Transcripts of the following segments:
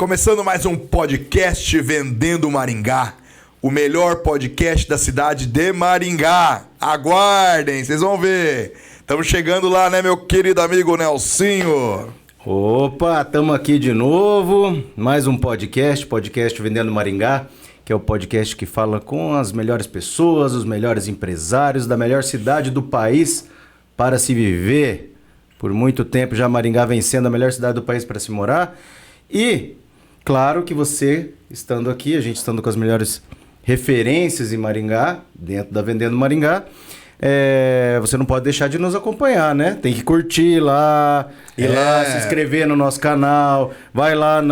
Começando mais um podcast Vendendo Maringá, o melhor podcast da cidade de Maringá. Aguardem, vocês vão ver. Estamos chegando lá, né, meu querido amigo Nelsinho? Opa, estamos aqui de novo. Mais um podcast Vendendo Maringá, que é o podcast que fala com as melhores pessoas, os melhores empresários da melhor cidade do país para se viver. Por muito tempo já Maringá vem sendo a melhor cidade do país para se morar. E claro que você, estando aqui, a gente estando com as melhores referências em Maringá, dentro da Vendendo Maringá, você não pode deixar de nos acompanhar, né? Tem que curtir lá, ir lá, se inscrever no nosso canal, vai lá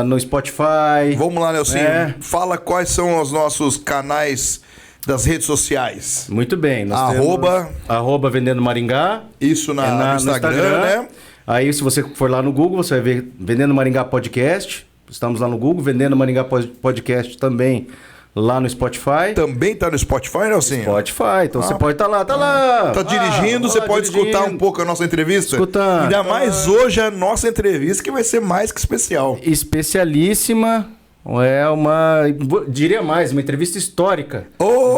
no Spotify. Vamos lá, Nelsinho. Fala quais são os nossos canais das redes sociais. Muito bem. Nós @... Vendendo Maringá. Isso no Instagram, né? Aí, se você for lá no Google, você vai ver Vendendo Maringá Podcast. Estamos lá no Google, Vendendo Maringá Podcast também lá no Spotify. Também tá no Spotify, Nelsinho? Spotify, então você pode estar lá, tá lá. Tá dirigindo, você pode escutar um pouco a nossa entrevista? Escutando. Ainda mais hoje a nossa entrevista, que vai ser mais que especial. Especialíssima. Diria mais, uma entrevista histórica.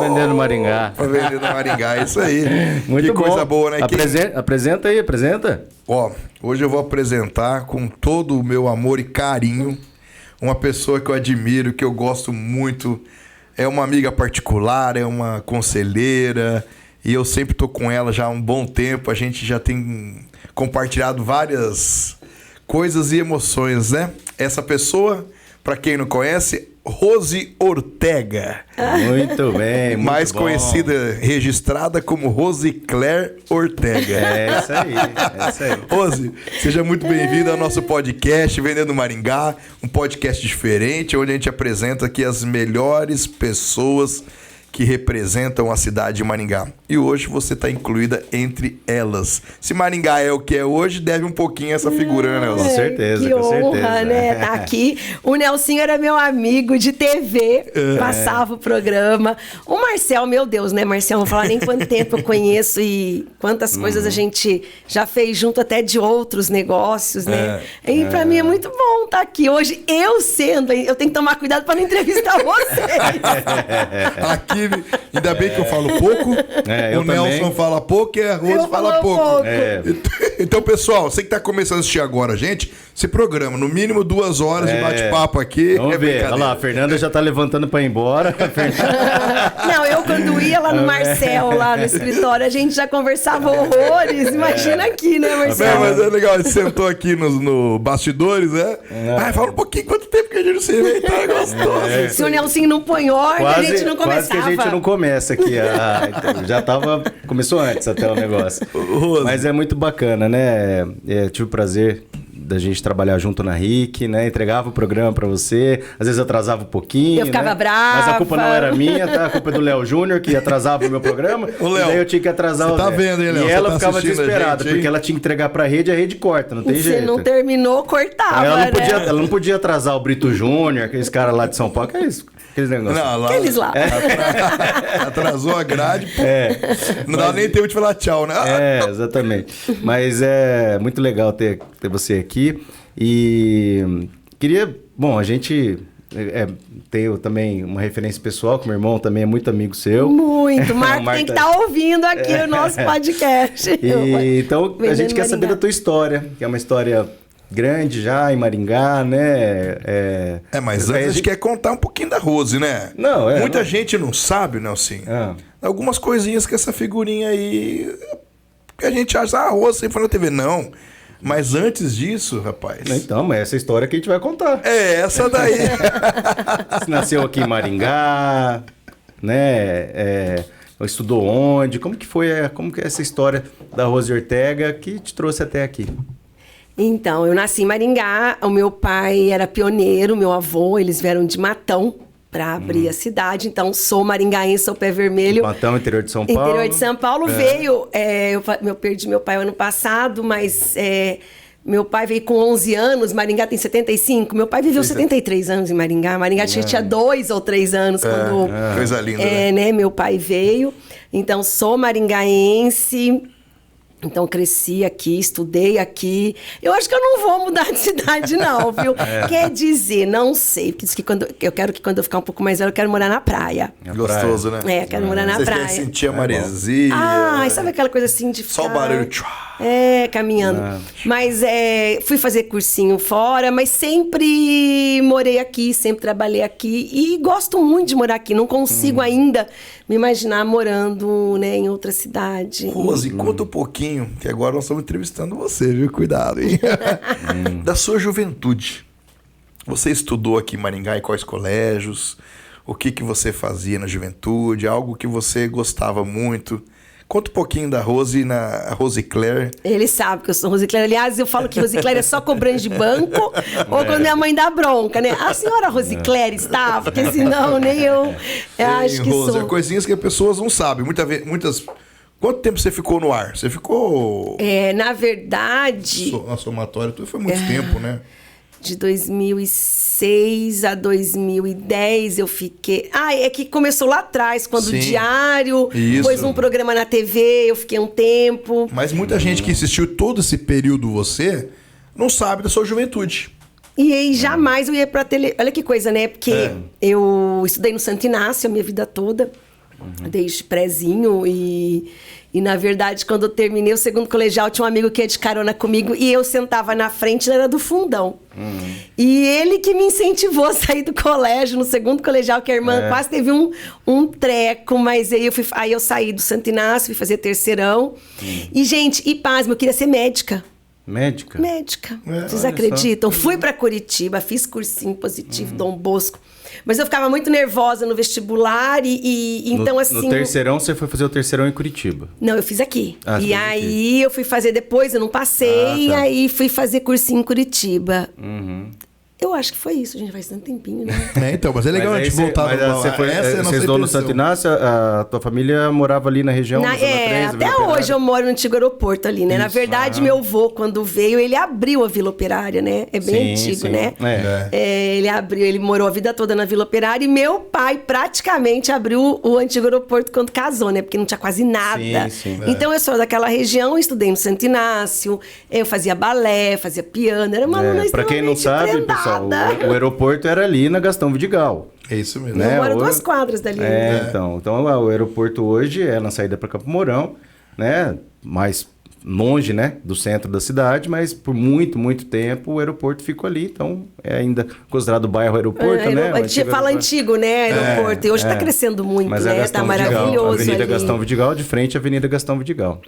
Vendendo Maringá. Vendendo Maringá, isso aí. Muito que bom. Coisa boa, né? Apresenta aí. Hoje eu vou apresentar com todo o meu amor e carinho uma pessoa que eu admiro, que eu gosto muito. É uma amiga particular, é uma conselheira, e eu sempre tô com ela já há um bom tempo. A gente já tem compartilhado várias coisas e emoções, né? Essa pessoa, para quem não conhece, Rose Ortega. Muito bem, muito mais bom. Conhecida, registrada como Rose Claire Ortega. É isso aí. Rose, seja muito bem-vinda ao nosso podcast Vendendo Maringá, um podcast diferente, onde a gente apresenta aqui as melhores pessoas que representam a cidade de Maringá. E hoje você está incluída entre elas. Se Maringá é o que é hoje, deve um pouquinho a essa figura, né, Nelson? Com certeza, que com honra, certeza. né? Tá aqui. O Nelsinho era meu amigo de TV, passava o programa. O Marcel, meu Deus, né, Marcel? Não vou falar nem quanto tempo eu conheço e quantas coisas a gente já fez junto até de outros negócios, né? E pra mim é muito bom estar aqui hoje. Eu tenho que tomar cuidado para não entrevistar vocês. Aqui, ainda bem que eu falo pouco. O Nelson também. fala pouco e a Rose fala pouco. Então, pessoal, você que está começando a assistir agora, gente, se programa. No mínimo 2 horas de bate-papo aqui. Vamos ver. Olha lá, a Fernanda já tá levantando para ir embora. Não, eu quando ia lá no Marcel, lá no escritório, a gente já conversava horrores. Imagina aqui, né, Marcel? Mas é legal, ele sentou aqui no bastidores, né? Fala um pouquinho, quanto tempo que a gente não se vê, tá gostoso. Se o Nelsinho não põe ordem, a gente não começava. Quase que a gente não começa aqui. Então, começou antes até o negócio. Mas é muito bacana, né? Tive o prazer da gente trabalhar junto na RIC, né? Entregava o programa pra você, às vezes atrasava um pouquinho. Eu ficava né? brava. Mas a culpa não era minha, tá? A culpa é do Léo Júnior, que atrasava o meu programa. Ô, Léo, e daí eu tinha que atrasar o Zé. Tá vendo, hein, Léo? E ela tá ficava desesperada, porque ela tinha que entregar pra rede, a rede corta, não tem jeito. Se não terminou, cortava, Ela não podia atrasar o Brito Júnior, aqueles caras lá de São Paulo, aqueles negócios. Não, Aqueles lá. Atrasou a grade, pô. Não dá nem tempo de falar tchau, né? Exatamente. Mas é muito legal ter você aqui. E queria... Bom, a gente tem também uma referência pessoal, que meu irmão também é muito amigo seu. Muito. O Marco tem que estar ouvindo aqui o nosso podcast. Então, a gente quer saber da tua história, que é uma história grande já em Maringá, né? Mas antes a gente quer contar um pouquinho da Rose, né? Muita gente não sabe, Nelsinho. Algumas coisinhas que essa figurinha aí... Que a gente acha, a Rose sempre foi na TV. Não. Mas antes disso, rapaz... Então, mas essa história que a gente vai contar. Essa daí. Você nasceu aqui em Maringá, né? Estudou onde? Como que é essa história da Rose Ortega que te trouxe até aqui? Então, eu nasci em Maringá, o meu pai era pioneiro, meu avô, eles vieram de Matão para abrir a cidade, então sou maringaense, sou pé vermelho. Matão, interior de São Paulo. Interior de São Paulo veio, eu perdi meu pai ano passado, mas meu pai veio com 11 anos, Maringá tem 75, meu pai viveu 73 anos em Maringá, tinha 2 ou 3 anos quando... Coisa linda, né? Meu pai veio, então sou maringaense... Então, cresci aqui, estudei aqui. Eu acho que eu não vou mudar de cidade, não, viu? Quer dizer, não sei. Porque diz que eu quero que quando eu ficar um pouco mais velho, eu quero morar na praia. Gostoso, né? É, quero morar na Você praia. quer sentir a maresia. Sabe aquela coisa assim de ficar... Só o barulho. Caminhando. Mas fui fazer cursinho fora, mas sempre morei aqui, sempre trabalhei aqui. E gosto muito de morar aqui. Não consigo ainda me imaginar morando, né, em outra cidade. Rose, conta um pouquinho, que agora nós estamos entrevistando você, viu? Cuidado, hein? Da sua juventude. Você estudou aqui em Maringá em quais colégios? O que você fazia na juventude? Algo que você gostava muito? Conta um pouquinho da Rose, a Rose Claire. Ele sabe que eu sou Rose Claire. Aliás, eu falo que Rose Claire é só cobrante de banco ou quando minha mãe dá bronca, né? A senhora Rose Claire está, porque senão nem eu acho que Rose, sou. coisinhas que as pessoas não sabem. Muitas... Quanto tempo você ficou no ar? Você ficou... Na verdade... A somatória foi muito tempo, né? De 2006 a 2010 eu fiquei... é que começou lá atrás, quando o Diário pôs um programa na TV, eu fiquei um tempo. Mas muita gente que assistiu todo esse período você não sabe da sua juventude. E aí jamais eu ia pra tele... Olha que coisa, né? Porque eu estudei no Santo Inácio a minha vida toda, desde prézinho e, na verdade, quando eu terminei o segundo colegial, tinha um amigo que ia de carona comigo e eu sentava na frente, ele era do fundão. E ele que me incentivou a sair do colégio, no segundo colegial, que a irmã quase teve um treco, mas aí eu saí do Santo Inácio, fui fazer terceirão. E, gente, pasme, eu queria ser médica. Médica? Médica. Vocês acreditam? Fui pra Curitiba, fiz cursinho positivo, Dom Bosco. Mas eu ficava muito nervosa no vestibular então assim... No terceirão, você foi fazer o terceirão em Curitiba? Não, eu fiz aqui. E aí eu fui fazer depois, eu não passei, e aí fui fazer cursinho em Curitiba. Eu acho que foi isso, gente. Faz tanto tempinho, né? Então, mas é legal a gente voltar Você estudou no Santo Inácio, a tua família morava ali na região da Zona 3, até hoje eu moro no antigo aeroporto ali, né? Isso. Na verdade, meu avô, quando veio, ele abriu a Vila Operária, né? É bem antigo, né? Ele abriu, ele morou a vida toda na Vila Operária e meu pai praticamente abriu o antigo aeroporto quando casou, né? Porque não tinha quase nada. Então eu sou daquela região, estudei no Santo Inácio, eu fazia balé, fazia piano, era uma aluna pra quem não sabe, pessoal, o aeroporto era ali na Gastão Vidigal. É isso mesmo. Né? Eu moro 2 quadras dali. Então o aeroporto hoje é na saída para Campo Mourão, né? Mais longe, né, do centro da cidade, mas por muito, muito tempo o aeroporto ficou ali, então é ainda considerado bairro aeroporto, né? A gente fala antigo, né, aeroporto, e hoje está crescendo muito, mas né, tá maravilhoso. Avenida ali. Gastão Vidigal, de frente à Avenida Gastão Vidigal.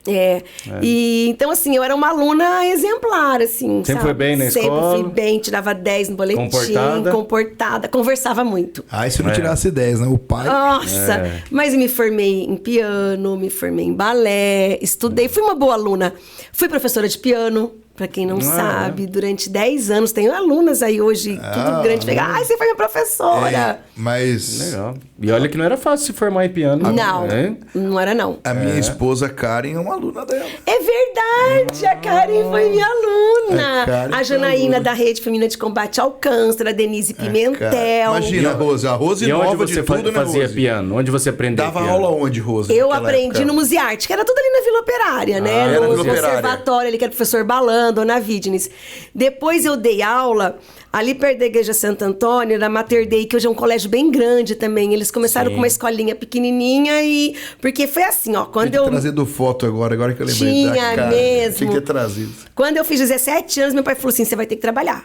E então assim, eu era uma aluna exemplar, assim, Sempre foi bem na escola? Sempre fui bem, tirava 10 no boletim, comportada, conversava muito. E se não tirasse 10, né, o pai... Nossa, mas me formei em piano, me formei em balé, estudei, fui uma boa aluna. Fui professora de piano, pra quem não sabe, durante 10 anos. Tenho alunas aí hoje, tudo grande. Você foi minha professora. Mas... Legal. E olha que não era fácil se formar em piano. Não, não era não. A minha esposa Karen é uma aluna dela. É verdade, a Karen foi minha aluna. A Janaína da Rede Feminina de Combate ao Câncer, a Denise Pimentel. Imagina, Rose, a Rose nova de tudo, né, fazia piano? Onde você aprendeu Dava piano? aula onde, Rose? Eu aprendi no Musearte, que era tudo ali na Vila Operária, né? No conservatório ali, que era o professor Balan, Dona Vidnes. Depois eu dei aula ali perto da Igreja Santo Antônio, na Mater Dei, que hoje é um colégio bem grande também. Eles começaram com uma escolinha pequenininha e... Porque foi assim, ó, quando eu... trazido foto agora que eu lembrei. Tinha mesmo. Tinha que ter trazido. Quando eu fiz 17 anos, meu pai falou assim, você vai ter que trabalhar.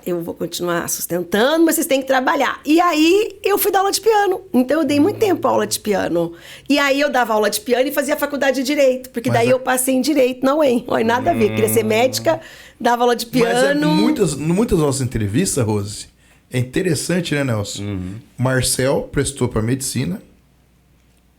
Eu vou continuar sustentando, mas vocês têm que trabalhar. E aí, eu fui dar aula de piano. Então, eu dei muito tempo aula de piano. E aí, eu dava aula de piano e fazia faculdade de Direito. Porque daí eu passei em Direito na UEM. Olha, nada a ver. Queria ser médica, dava aula de piano. Mas muitas nossas entrevistas, Rose, é interessante, né, Nelson? Marcel prestou para medicina.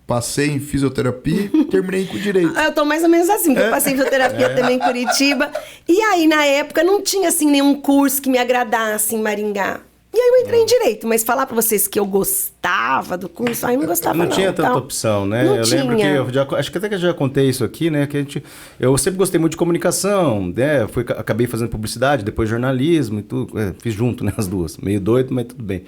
Passei em fisioterapia e terminei com direito. Eu tô mais ou menos assim, porque eu passei em fisioterapia também em Curitiba. E aí, na época, não tinha, assim, nenhum curso que me agradasse em Maringá. E aí eu entrei em Direito, mas falar pra vocês que eu gostava do curso, aí não gostava não. Não tinha tanta opção, né? Não eu tinha. lembro que, acho que até que eu já contei isso aqui, né? Eu sempre gostei muito de comunicação, né? Acabei fazendo publicidade, depois jornalismo e tudo. Fiz junto, né? As duas. Meio doido, mas tudo bem.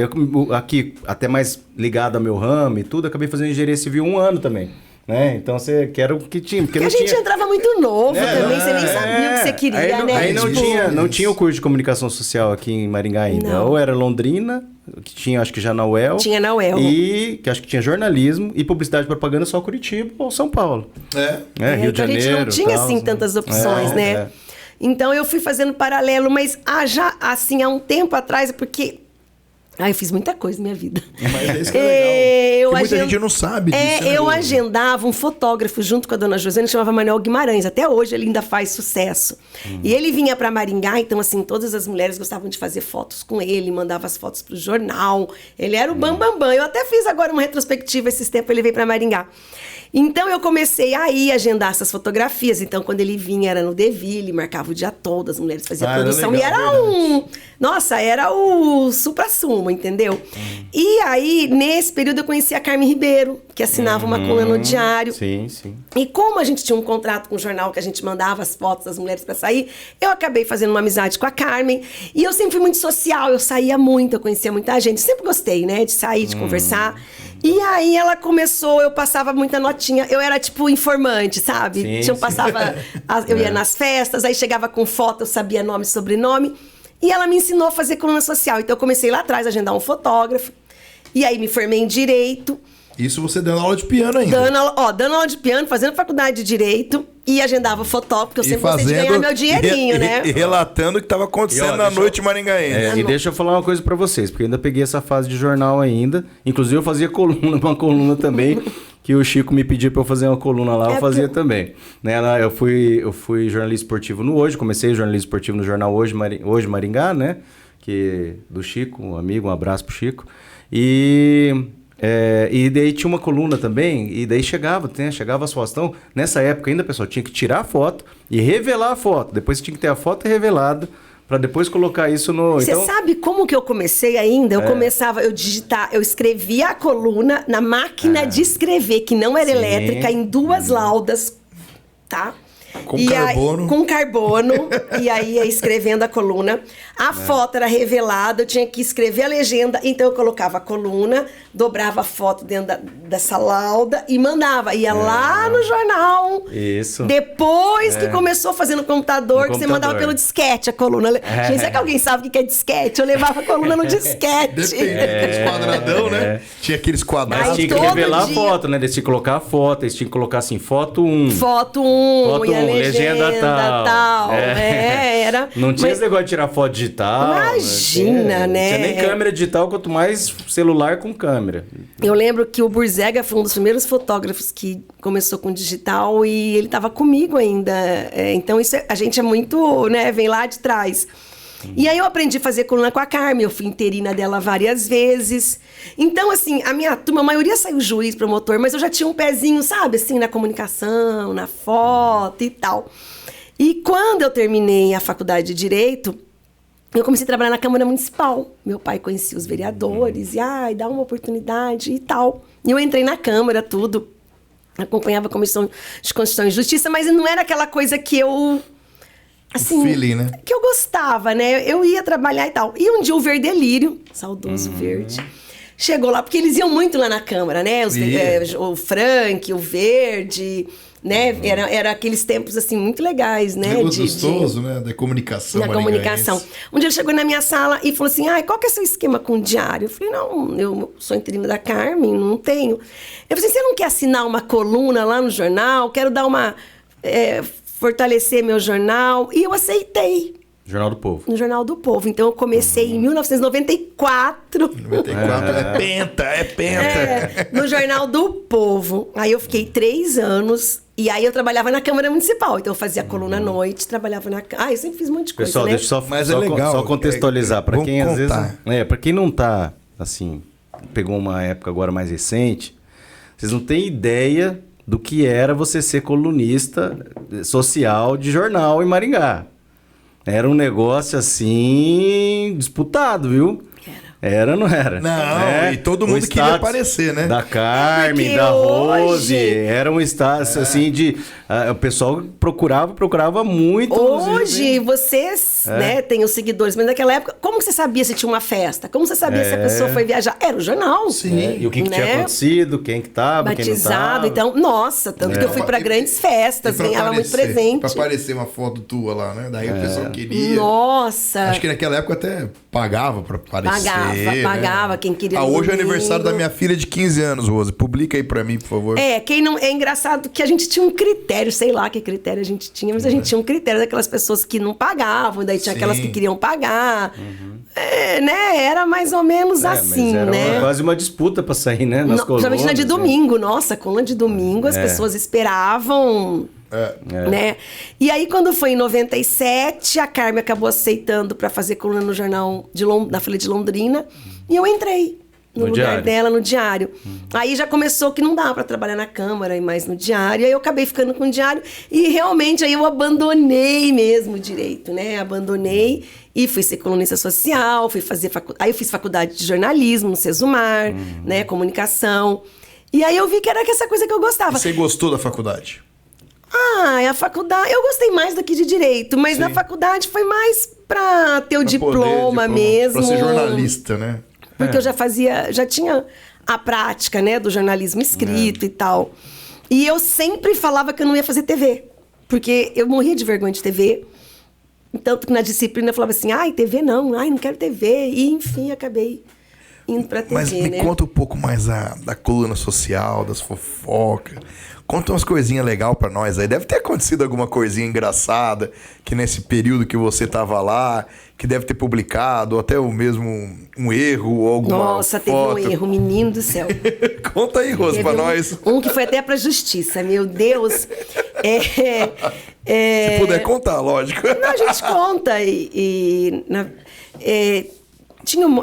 Eu aqui, até mais ligado ao meu ramo e tudo, acabei fazendo engenharia civil 1 ano também. né? Então você quer o que tinha. Porque a gente entrava muito novo também, você nem sabia o que você queria, aí né? Aí não, Tipo, não tinha o curso de comunicação social aqui em Maringá ainda. Não. Ou era Londrina, que tinha acho que já na UEL. Tinha na UEL. E que acho que tinha jornalismo e publicidade e propaganda só Curitiba ou São Paulo. Rio de então Janeiro. a gente não tinha, assim, tantas opções, né? Então eu fui fazendo paralelo, mas já assim, há um tempo atrás, porque... eu fiz muita coisa na minha vida. Mas isso que é legal. Muita gente não sabe disso. Eu agendava um fotógrafo junto com a dona Josiane, chamava Manuel Guimarães. Até hoje ele ainda faz sucesso. E ele vinha para Maringá, então assim, todas as mulheres gostavam de fazer fotos com ele, mandava as fotos pro jornal. Ele era o bambambam. Eu até fiz agora uma retrospectiva esses tempos, ele veio para Maringá. Então eu comecei a ir agendar essas fotografias. Então quando ele vinha era no Deville, marcava o dia todo, as mulheres faziam a produção. Legal, e era Nossa, era o supra-sumo, entendeu? E aí, nesse período, eu conheci a Carmen Ribeiro, que assinava uma coluna no Diário. Sim, sim. E como a gente tinha um contrato com o jornal que a gente mandava as fotos das mulheres para sair, eu acabei fazendo uma amizade com a Carmen. E eu sempre fui muito social, eu saía muito, eu conhecia muita gente. Sempre gostei, né, de sair, de conversar. E aí ela começou, eu passava muita notinha. Eu era tipo informante, sabe? Sim, Eu passava, eu ia nas festas, aí chegava com foto, eu sabia nome e sobrenome. E ela me ensinou a fazer coluna social. Então eu comecei lá atrás a agendar um fotógrafo. E aí me formei em Direito. Isso você dando aula de piano ainda. Dando aula de piano, fazendo faculdade de Direito. E agendava fotógrafo, porque eu sempre gostei de ganhar meu dinheirinho, né? E relatando o que estava acontecendo na noite maringaense. E deixa eu falar uma coisa pra vocês, porque eu ainda peguei essa fase de jornal ainda. Inclusive eu fazia uma coluna também, que o Chico me pediu pra eu fazer uma coluna lá, eu fazia também. Né? Eu fui jornalista esportivo no Hoje, comecei jornalismo esportivo no jornal Hoje Maringá, né? Que, do Chico, um amigo, um abraço pro Chico. E daí tinha uma coluna também, e daí chegava as fotos. Então, nessa época ainda, pessoal, tinha que tirar a foto e revelar a foto. Depois tinha que ter a foto revelada para depois colocar isso no... Você sabe como que eu comecei ainda? Eu escrevia a coluna na máquina de escrever, que não era elétrica, em 2 laudas, tá? Com carbono. E aí ia escrevendo a coluna. A foto era revelada, eu tinha que escrever a legenda. Então eu colocava a coluna, dobrava a foto dentro dessa lauda e mandava. Ia lá no jornal. Isso. Depois que começou a fazer no computador, que você mandava pelo disquete a coluna. Gente, será que alguém sabe o que é disquete? Eu levava a coluna no disquete. Depende daqueles quadradão, né? Tinha aqueles quadrados. Mas tinha que revelar a foto, né? Eles tinham que colocar a foto, eles tinham que colocar assim, foto 1. Foto 1, e a legenda tal. Era. Não tinha esse negócio de tirar foto digital. Imagina, né? Não tinha nem câmera digital, quanto mais celular com câmera. Eu lembro que o Burzega foi um dos primeiros fotógrafos que começou com digital e ele estava comigo ainda. Então a gente é muito, né? Vem lá de trás. E aí eu aprendi a fazer coluna com a Carmen, eu fui interina dela várias vezes. Então, assim, a minha turma, a maioria saiu juiz, promotor, mas eu já tinha um pezinho, sabe, assim, na comunicação, na foto e tal. E quando eu terminei a faculdade de Direito, eu comecei a trabalhar na Câmara Municipal. Meu pai conhecia os vereadores, e dá uma oportunidade e tal. E eu entrei na Câmara, tudo, acompanhava a Comissão de Constituição e Justiça, mas não era aquela coisa que eu... Assim, feeling, né? Que eu gostava, né? Eu ia trabalhar e tal. E um dia o Verdelírio, saudoso Verde, chegou lá, porque eles iam muito lá na Câmara, né? O Frank, o Verde, né? Era aqueles tempos, assim, muito legais, né? Gostoso, né? Da comunicação. Da comunicação. Um dia ele chegou na minha sala e falou assim, qual que é o seu esquema com o diário? Eu falei, não, eu sou interina da Carmen, não tenho. Eu falei, você não quer assinar uma coluna lá no jornal? Quero dar uma... fortalecer meu jornal. E eu aceitei. Jornal do Povo. No Jornal do Povo. Então, eu comecei em 1994. 94 é penta. No Jornal do Povo. Aí eu fiquei 3 anos. E aí eu trabalhava na Câmara Municipal. Então, eu fazia coluna à noite, trabalhava na... eu sempre fiz um monte de coisa, pessoal, né? Deixa eu Mas é legal. Só contextualizar. Para quem, às vezes... Para quem não tá, assim... Pegou uma época agora mais recente, vocês não têm ideia... do que era você ser colunista social de jornal em Maringá. Era um negócio, assim, disputado, viu? Era ou não era? Não, e todo mundo queria aparecer, né? Da Carmen, da Rose. Era um status assim de... o pessoal procurava muito. Hoje, vocês, né, têm os seguidores, mas naquela época, como que você sabia se tinha uma festa? Como você sabia se a pessoa foi viajar? Era o jornal. Sim. E o que tinha acontecido, quem que tava, batizado, quem não tava. então, nossa, tanto que eu fui pra grandes festas, ganhava muito presente. Pra aparecer uma foto tua lá, né? Daí o pessoal queria. Nossa! Acho que naquela época até pagava pra aparecer. Pagava, quem queria. Hoje é aniversário da minha filha de 15 anos, Rose. Publica aí pra mim, por favor. É engraçado que a gente tinha um critério, sei lá que critério a gente tinha, mas a gente tinha um critério daquelas pessoas que não pagavam, daí tinha aquelas que queriam pagar. Né? Era mais ou menos assim, mas era né? quase uma disputa pra sair, né? Nas colunas. Principalmente na de domingo. Nossa, coluna de domingo, as pessoas esperavam... Né? E aí, quando foi em 97, a Carmen acabou aceitando para fazer coluna no jornal da Folha de Londrina. E eu entrei no lugar diário dela, no diário. Aí já começou que não dava para trabalhar na Câmara e mais no diário. Aí eu acabei ficando com o diário. E realmente aí eu abandonei mesmo o direito, né? Abandonei e fui ser colunista social, fui fazer aí eu fiz faculdade de jornalismo no Sesumar, né? Comunicação. E aí eu vi que era essa coisa que eu gostava. E você gostou da faculdade? A faculdade... Eu gostei mais do que de direito, mas na faculdade foi mais pra ter o diploma mesmo. Pra ser jornalista, né? Porque eu já tinha a prática, né, do jornalismo escrito e tal. E eu sempre falava que eu não ia fazer TV, porque eu morria de vergonha de TV. Tanto que na disciplina eu falava assim, TV não, não quero TV. E, enfim, acabei indo pra TV, Mas me conta um pouco mais da coluna social, das fofocas. Conta umas coisinhas legais pra nós aí. Deve ter acontecido alguma coisinha engraçada que nesse período que você tava lá, que deve ter publicado, ou até o mesmo um erro ou alguma Nossa, foto. teve um erro, menino do céu. Conta aí, Rose, pra nós. Um que foi até pra justiça, meu Deus. Se puder contar, lógico. Não, a gente conta.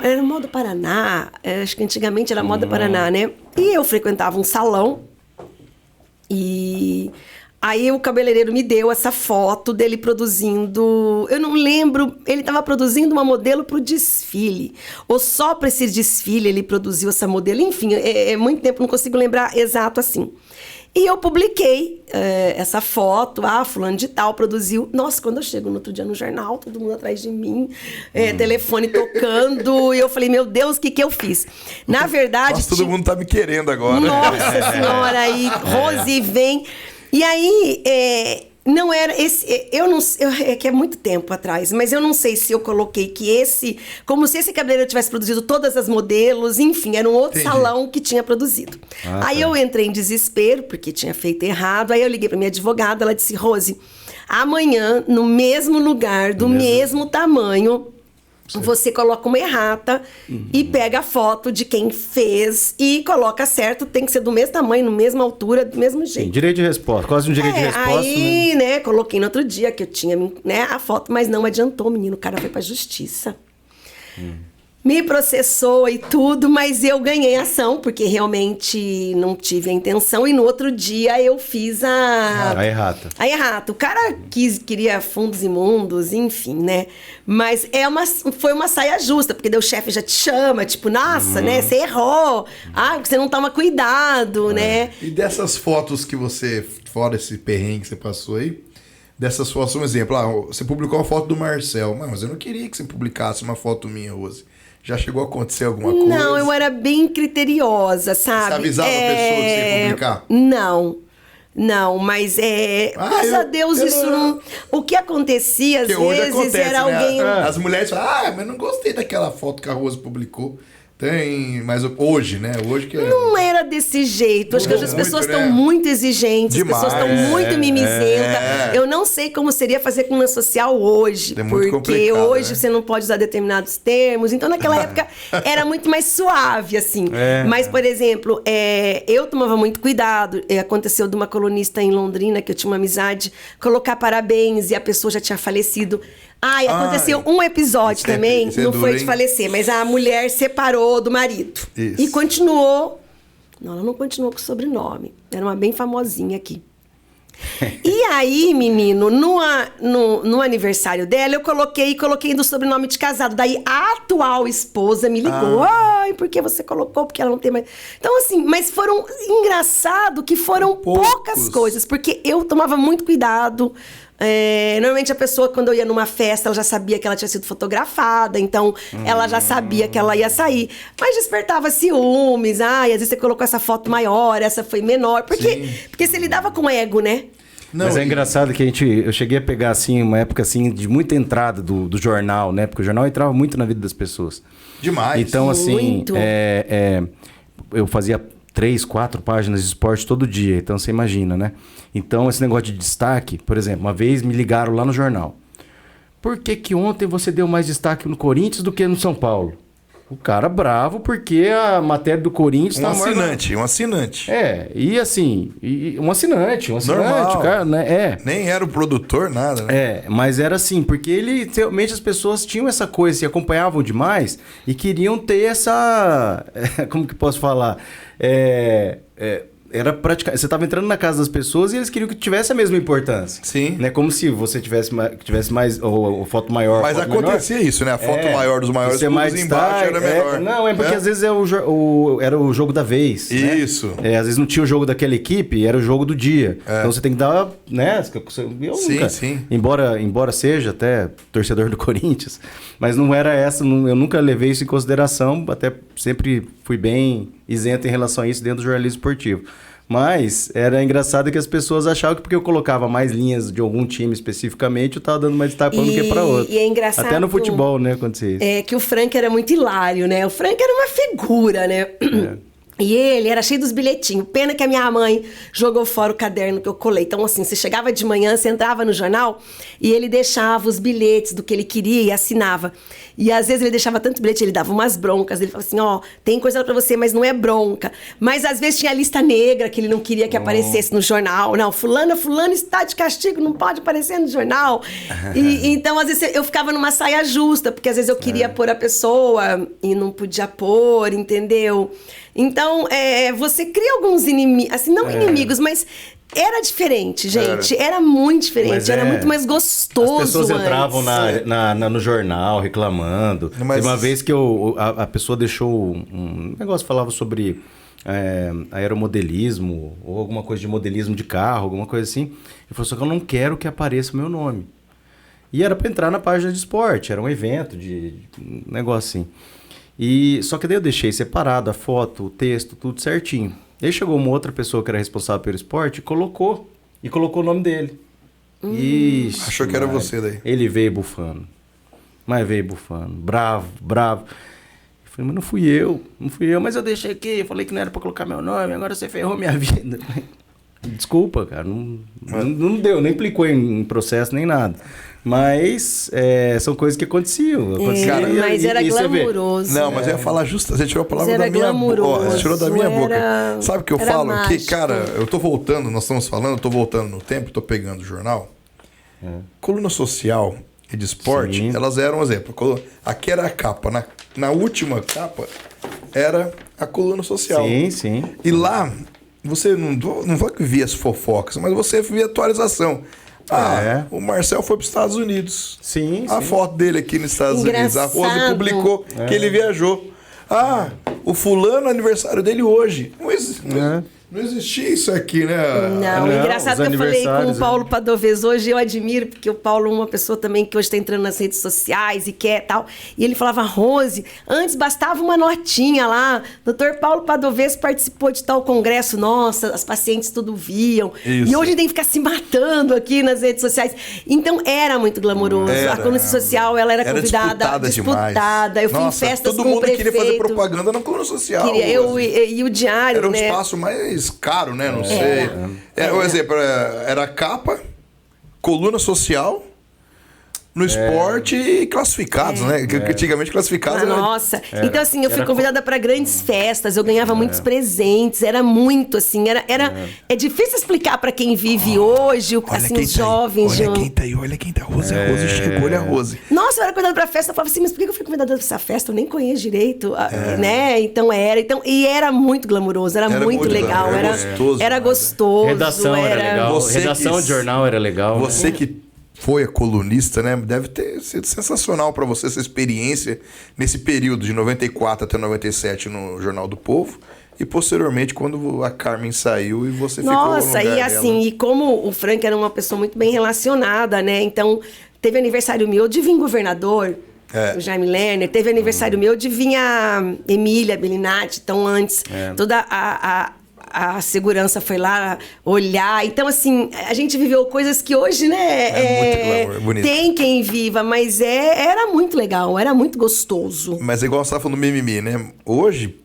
Era Moda Paraná, acho que antigamente era Moda Paraná, né? E eu frequentava um salão. E aí o cabeleireiro me deu essa foto dele produzindo... Eu não lembro, ele estava produzindo uma modelo para o desfile. Ou só para esse desfile ele produziu essa modelo. Enfim, é muito tempo, não consigo lembrar exato assim. E eu publiquei essa foto, fulano de tal produziu. Nossa, quando eu chego no outro dia no jornal, todo mundo atrás de mim, telefone tocando, e eu falei, meu Deus, o que eu fiz? Na verdade... Nossa, todo mundo tá me querendo agora. Nossa Senhora, aí Rose vem... E aí, não era esse... É que é muito tempo atrás, mas eu não sei se eu coloquei que como se esse cabeleireiro tivesse produzido todas as modelos, enfim, era um outro salão que tinha produzido. Aí eu entrei em desespero, porque tinha feito errado, aí eu liguei pra minha advogada, ela disse, Rose, amanhã, no mesmo lugar, do mesmo tamanho... Você coloca uma errata e pega a foto de quem fez e coloca certo, tem que ser do mesmo tamanho, na mesma altura, do mesmo jeito. Sim, direito de resposta, quase um direito de resposta. Aí, né, coloquei no outro dia que eu tinha, né, a foto, mas não adiantou, menino, o cara foi pra justiça. Me processou e tudo, mas eu ganhei ação, porque realmente não tive a intenção. E no outro dia eu fiz a errata. A errata. O cara queria fundos imundos, enfim, né? Mas foi uma saia justa, porque daí o chefe já te chama, tipo, nossa, né? Você errou. Você não toma cuidado, né? E dessas fotos que você, fora esse perrengue que você passou aí, dessas fotos, um exemplo, você publicou uma foto do Marcel, mas eu não queria que você publicasse uma foto minha, Rose. Já chegou a acontecer alguma coisa? Não, eu era bem criteriosa, sabe? Você avisava a pessoa que você ia publicar? Não, mas graças a Deus isso não... O que acontecia, às vezes, era alguém... Né? As mulheres falam, mas não gostei daquela foto que a Rose publicou. Mas hoje, né? Hoje que não era desse jeito. Acho que hoje as pessoas estão muito exigentes, demais, as pessoas estão muito mimizentas. Eu não sei como seria fazer coluna social hoje, porque hoje você não pode usar determinados termos. Então, naquela época, era muito mais suave, assim. Mas, por exemplo, eu tomava muito cuidado. Aconteceu de uma colunista em Londrina, que eu tinha uma amizade, colocar parabéns e a pessoa já tinha falecido. Aconteceu um episódio também, não foi de falecer, mas a mulher separou do marido. Isso. E continuou... Não, ela não continuou com o sobrenome. Era uma bem famosinha aqui. E aí, menino, no aniversário dela, eu coloquei do sobrenome de casado. Daí a atual esposa me ligou. Ai, por que você colocou? Porque ela não tem mais. Então, assim, mas foram engraçado que foram poucas coisas, porque eu tomava muito cuidado. Normalmente a pessoa, quando eu ia numa festa, ela já sabia que ela tinha sido fotografada, então ela já sabia que ela ia sair. Mas despertava ciúmes, às vezes você colocou essa foto maior, essa foi menor. Porque você lidava com ego, né? Não, mas é engraçado que eu cheguei a pegar, assim, uma época, assim, de muita entrada do jornal, né? Porque o jornal entrava muito na vida das pessoas. Demais. Então, assim, Muito. Eu fazia 3, 4 páginas de esporte todo dia, então você imagina, né? Então, esse negócio de destaque, por exemplo, uma vez me ligaram lá no jornal. Por que ontem você deu mais destaque no Corinthians do que no São Paulo? O cara bravo porque a matéria do Corinthians... Um assinante. E assim, um assinante, Normal. O cara, né? Nem era o produtor, nada, né? Mas era assim, porque realmente as pessoas tinham essa coisa, se acompanhavam demais e queriam ter essa... Como que posso falar? Era praticamente... Você estava entrando na casa das pessoas e eles queriam que tivesse a mesma importância. Sim. Né? Como se você tivesse mais... Ou foto maior, Mas foto acontecia menor. isso, né? A foto maior dos maiores mais embaixo era menor. Não, é porque às vezes era o jogo da vez. Isso. Né? Às vezes não tinha o jogo daquela equipe, era o jogo do dia. Então você tem que dar... Né? Sim. Embora seja até torcedor do Corinthians, mas não era essa... Eu nunca levei isso em consideração, até sempre fui bem isento em relação a isso dentro do jornalismo esportivo. Mas era engraçado que as pessoas achavam que porque eu colocava mais linhas de algum time especificamente, eu estava dando mais destaque para um que para outro. E é engraçado... Até no futebol, né, acontecia isso. Que o Frank era muito hilário, né? O Frank era uma figura, né? E ele era cheio dos bilhetinhos. Pena que a minha mãe jogou fora o caderno que eu colei. Então, assim, você chegava de manhã, você entrava no jornal e ele deixava os bilhetes do que ele queria e assinava. E às vezes ele deixava tanto bilhete, ele dava umas broncas. Ele falava assim, tem coisa pra você, mas não é bronca. Mas às vezes tinha a lista negra que ele não queria que aparecesse no jornal. Não, fulano está de castigo, não pode aparecer no jornal. Então, às vezes eu ficava numa saia justa, porque às vezes eu queria pôr a pessoa e não podia pôr, entendeu? Então, você cria alguns inimigos, assim, não inimigos, mas era diferente, gente. Era muito diferente, era muito mais gostoso. As pessoas antes. entravam no jornal reclamando. Teve uma vez que a pessoa deixou um negócio, falava sobre aeromodelismo, ou alguma coisa de modelismo de carro, alguma coisa assim. Ele falou, só que eu não quero que apareça o meu nome. E era para entrar na página de esporte, era um evento de um negócio assim. Só que daí eu deixei separado a foto, o texto, tudo certinho. Aí chegou uma outra pessoa que era responsável pelo esporte e colocou o nome dele. Ixi, achou que era você daí. Ele veio bufando. Bravo. Eu falei, mas não fui eu, mas eu deixei aqui, eu falei que não era pra colocar meu nome, agora você ferrou minha vida. Desculpa, cara, não deu, nem implicou em processo nem nada. Mas são coisas que aconteciam. Mas era glamuroso. Não, mas eu ia falar justo. Você tirou a palavra da minha boca. Você tirou da minha boca. Sabe o que eu falo? Que, cara, eu tô voltando, nós estamos falando, eu tô voltando no tempo, tô pegando o jornal. Coluna social e de esporte, elas eram, exemplo, aqui era a capa. Na última capa era a coluna social. Sim. E lá, você não vai via as fofocas, mas você via atualização. O Marcel foi para os Estados Unidos. Sim. A foto dele aqui nos Estados Unidos. A Rose publicou que ele viajou. O fulano, aniversário dele hoje. Não existia isso aqui, né? Não, engraçado que eu falei com o Paulo Padovez hoje, eu admiro, porque o Paulo é uma pessoa também que hoje está entrando nas redes sociais e quer tal. E ele falava, Rose, antes bastava uma notinha lá. Dr. Paulo Padovez participou de tal congresso, nossa, as pacientes tudo viam. Isso. E hoje tem que ficar se matando aqui nas redes sociais. Então era muito glamouroso. A coluna social, ela era convidada, disputada. Eu fui em festas com o prefeito. Todo mundo queria fazer propaganda na coluna social. E o diário, era um espaço mais caro, né? Não sei. O exemplo era capa, coluna social no esporte e classificados, né? Antigamente classificados era... Nossa. Então, assim, eu fui convidada para grandes festas, eu ganhava muitos presentes, era muito, assim, é difícil explicar para quem vive hoje, assim, os jovens. Olha quem tá aí, olha quem tá. A Rose chegou, olha a Rose. Nossa, eu era convidada pra festa, eu falava assim, mas por que eu fui convidada pra essa festa? Eu nem conheço direito, né? Então, e era muito glamuroso, era muito legal, era gostoso. Redação era legal, redação de jornal era legal. Você que foi a colunista, né? Deve ter sido sensacional para você essa experiência nesse período de 94 até 97 no Jornal do Povo e posteriormente quando a Carmen saiu e você ficou no lugar Nossa, e assim, dela. e como o Frank era uma pessoa muito bem relacionada, né? Então, teve aniversário meu de vir governador, o Jaime Lerner, teve aniversário meu de vir a Emília Bellinati, então antes, toda a segurança foi lá olhar. Então, assim, a gente viveu coisas que hoje, né? Muito bonito. Tem quem viva, mas era muito legal, era muito gostoso. Mas é igual você estava falando do mimimi, né? Hoje,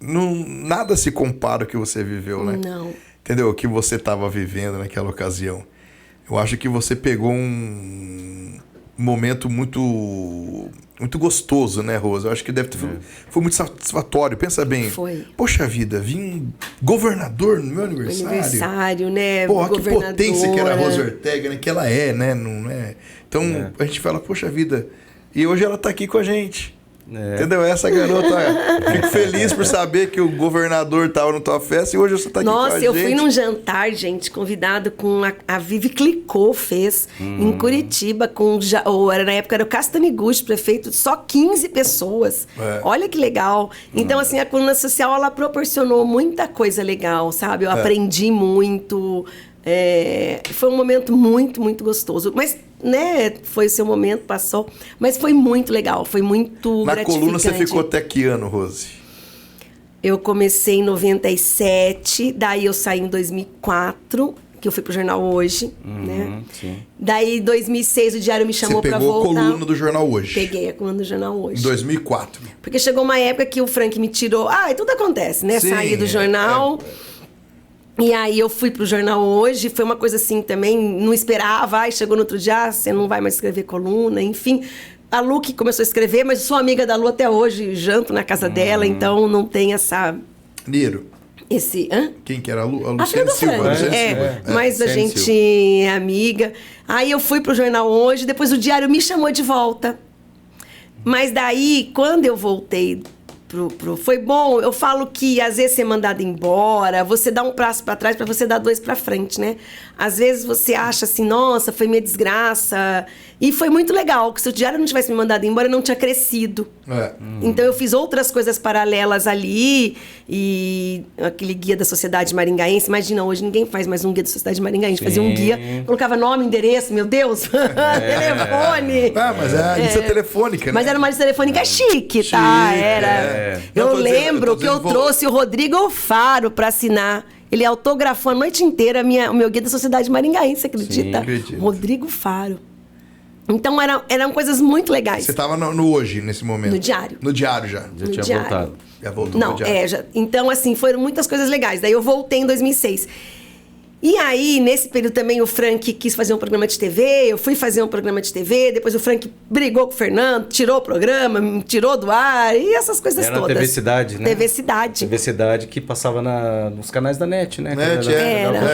nada se compara ao que você viveu, né? Não. Entendeu? O que você estava vivendo naquela ocasião. Eu acho que você pegou um momento muito gostoso, né, Rosa? Eu acho que foi muito satisfatório. Pensa bem. Foi. Poxa vida, vim governador no meu aniversário. Aniversário, né? Porra, que potência que era a Rosa Ortega, né? Que ela é, né? Não é? Então, a gente fala, poxa vida. E hoje ela tá aqui com a gente. Entendeu? Essa garota, fico feliz por saber que o governador estava na tua festa e hoje você está aqui com a gente. Nossa, eu fui num jantar, gente, convidado com a Vivi Clicquot fez em Curitiba, na época era o Castaniguchi, prefeito, só 15 pessoas. Olha que legal. Então, assim, a coluna social, ela proporcionou muita coisa legal, sabe? Eu aprendi muito. Foi um momento muito, muito gostoso. Mas, né, foi o seu momento, passou. Mas foi muito legal, foi muito gratificante. Na coluna você ficou até que ano, Rose? Eu comecei em 97, daí eu saí em 2004, que eu fui pro Jornal Hoje, né? Sim. Daí, em 2006, o Diário me chamou pra voltar. Você pegou a coluna do Jornal Hoje? Peguei a coluna do Jornal Hoje. Em 2004. Porque chegou uma época que o Frank me tirou... e tudo acontece, né? Sim, saí do jornal... E aí eu fui pro Jornal Hoje, foi uma coisa assim também, não esperava, chegou no outro dia, você não vai mais escrever coluna, enfim. A Lu que começou a escrever, mas sou amiga da Lu até hoje, janto na casa dela, então não tem essa... Niro. Quem que era? A Luciane Silva. Mas a gente é amiga. Aí eu fui pro Jornal Hoje, depois o Diário me chamou de volta. Mas daí, quando eu voltei... Foi bom, eu falo que às vezes ser mandado embora, você dá um passo para trás para você dar 2 para frente, né? Às vezes você acha assim, nossa, foi minha desgraça. E foi muito legal, que se o Diário não tivesse me mandado embora, eu não tinha crescido. Então eu fiz outras coisas paralelas ali, e aquele guia da Sociedade Maringaense, imagina, hoje ninguém faz mais um guia da Sociedade Maringaense, fazia um guia, colocava nome, endereço, meu Deus, telefone. Mas é a lista telefônica, né? Mas era uma lista telefônica chique, tá? Eu lembro que eu trouxe o Rodrigo Faro para assinar. Ele autografou a noite inteira o meu guia da Sociedade Maringaense, você acredita? Sim, acredito. Rodrigo Faro. Então eram coisas muito legais. Você estava no Hoje, nesse momento? No Diário. No Diário já. Já tinha voltado. Já voltou Não, no Diário. então, assim, foram muitas coisas legais. Daí eu voltei em 2006. E aí, nesse período também, o Frank quis fazer um programa de TV, eu fui fazer um programa de TV, depois o Frank brigou com o Fernando, tirou o programa, me tirou do ar, e essas coisas todas. Era TV Cidade, né? TV Cidade. TV Cidade que passava nos canais da NET, né?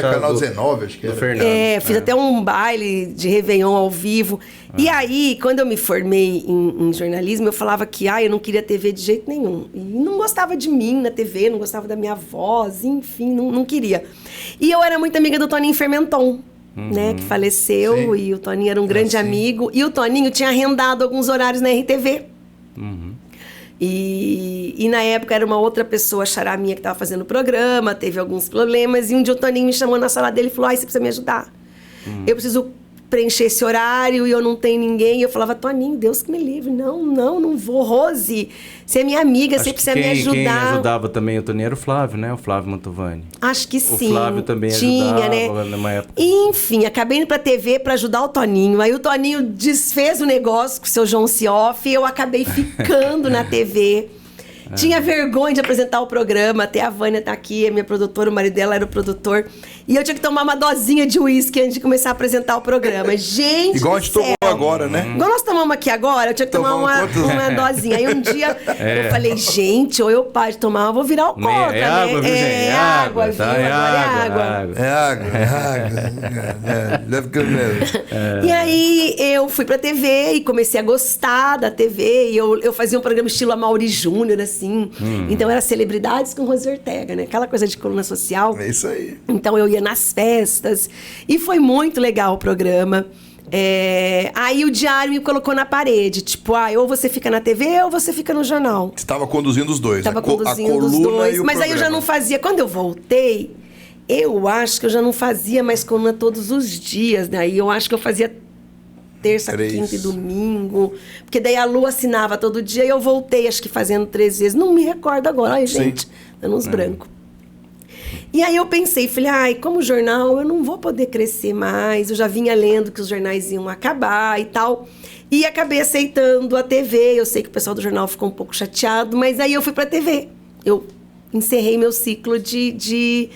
Canal 19, acho que era. Do Fernando. Fiz até um baile de Réveillon ao vivo. E aí, quando eu me formei em jornalismo, eu falava que eu não queria TV de jeito nenhum. E não gostava de mim na TV, não gostava da minha voz, enfim, não queria. E eu era muito amiga do Toninho Fermenton, né, que faleceu. Sim. E o Toninho era um grande amigo. E o Toninho tinha arrendado alguns horários na RTV. E na época era uma outra pessoa, xará minha, que estava fazendo o programa, teve alguns problemas. E um dia o Toninho me chamou na sala dele e falou, você precisa me ajudar. Eu preciso preencher esse horário e eu não tenho ninguém. E eu falava, Toninho, Deus que me livre. Não vou. Rose, você é minha amiga, você precisa me ajudar. Quem ajudava também o Toninho era o Flávio, né? O Flávio Mantovani. Acho que sim. O Flávio também ajudava, né? Numa época. Enfim, acabei indo pra TV pra ajudar o Toninho. Aí o Toninho desfez o negócio com o seu João Cioff e eu acabei ficando na TV. Tinha vergonha de apresentar o programa. Até a Vânia tá aqui, é minha produtora, o marido dela era o produtor. E eu tinha que tomar uma dosinha de uísque antes de começar a apresentar o programa. Gente, igual a gente tomou agora, né? Igual nós tomamos aqui agora, eu tinha que tomar uma dosinha. Aí um dia eu falei, gente, ou eu paro de tomar, eu vou virar alcoólatra, né? Água, viu, gente? É água, viu? Tá? Agora é água. É água. Deve ficar mesmo. E aí eu fui pra TV e comecei a gostar da TV. E eu fazia um programa estilo Amaury Júnior, assim. Então era celebridades com Rose Ortega, né? Aquela coisa de coluna social. É isso aí. Então eu ia nas festas. E foi muito legal o programa. Aí o diário me colocou na parede. Tipo, ou você fica na TV ou você fica no jornal. Você estava conduzindo os dois. Estava conduzindo os dois. Mas aí eu já não fazia. Quando eu voltei, eu acho que eu já não fazia mais coluna todos os dias, né? Aí eu acho que eu fazia terça, quinta e domingo. Porque daí a Lu assinava todo dia e eu voltei, acho que fazendo 3 vezes. Não me recordo agora. Ai, gente, dando uns brancos. E aí eu pensei, falei, como jornal eu não vou poder crescer mais. Eu já vinha lendo que os jornais iam acabar e tal. E acabei aceitando a TV. Eu sei que o pessoal do jornal ficou um pouco chateado, mas aí eu fui pra TV. Eu encerrei meu ciclo de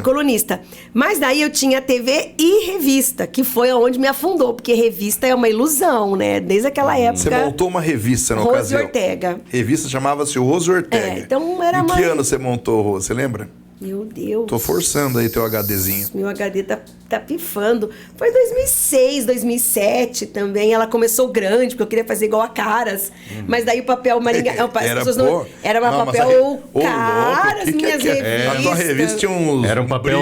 colunista. Mas daí eu tinha TV e revista, que foi onde me afundou, porque revista é uma ilusão, né? Desde aquela época. Você montou uma revista na ocasião. Rose Ortega. Revista chamava-se Rose Ortega. Então era em que ano você montou, Rose? Você lembra? Meu Deus. Tô forçando aí teu HDzinho. Meu HD tá pifando. Foi 2006, 2007 também. Ela começou grande, porque eu queria fazer igual a Caras. Mas daí o papel Maringá... As pessoas não... Era um papel Caras, minhas revistas. A tua revista tinha uns Era um papel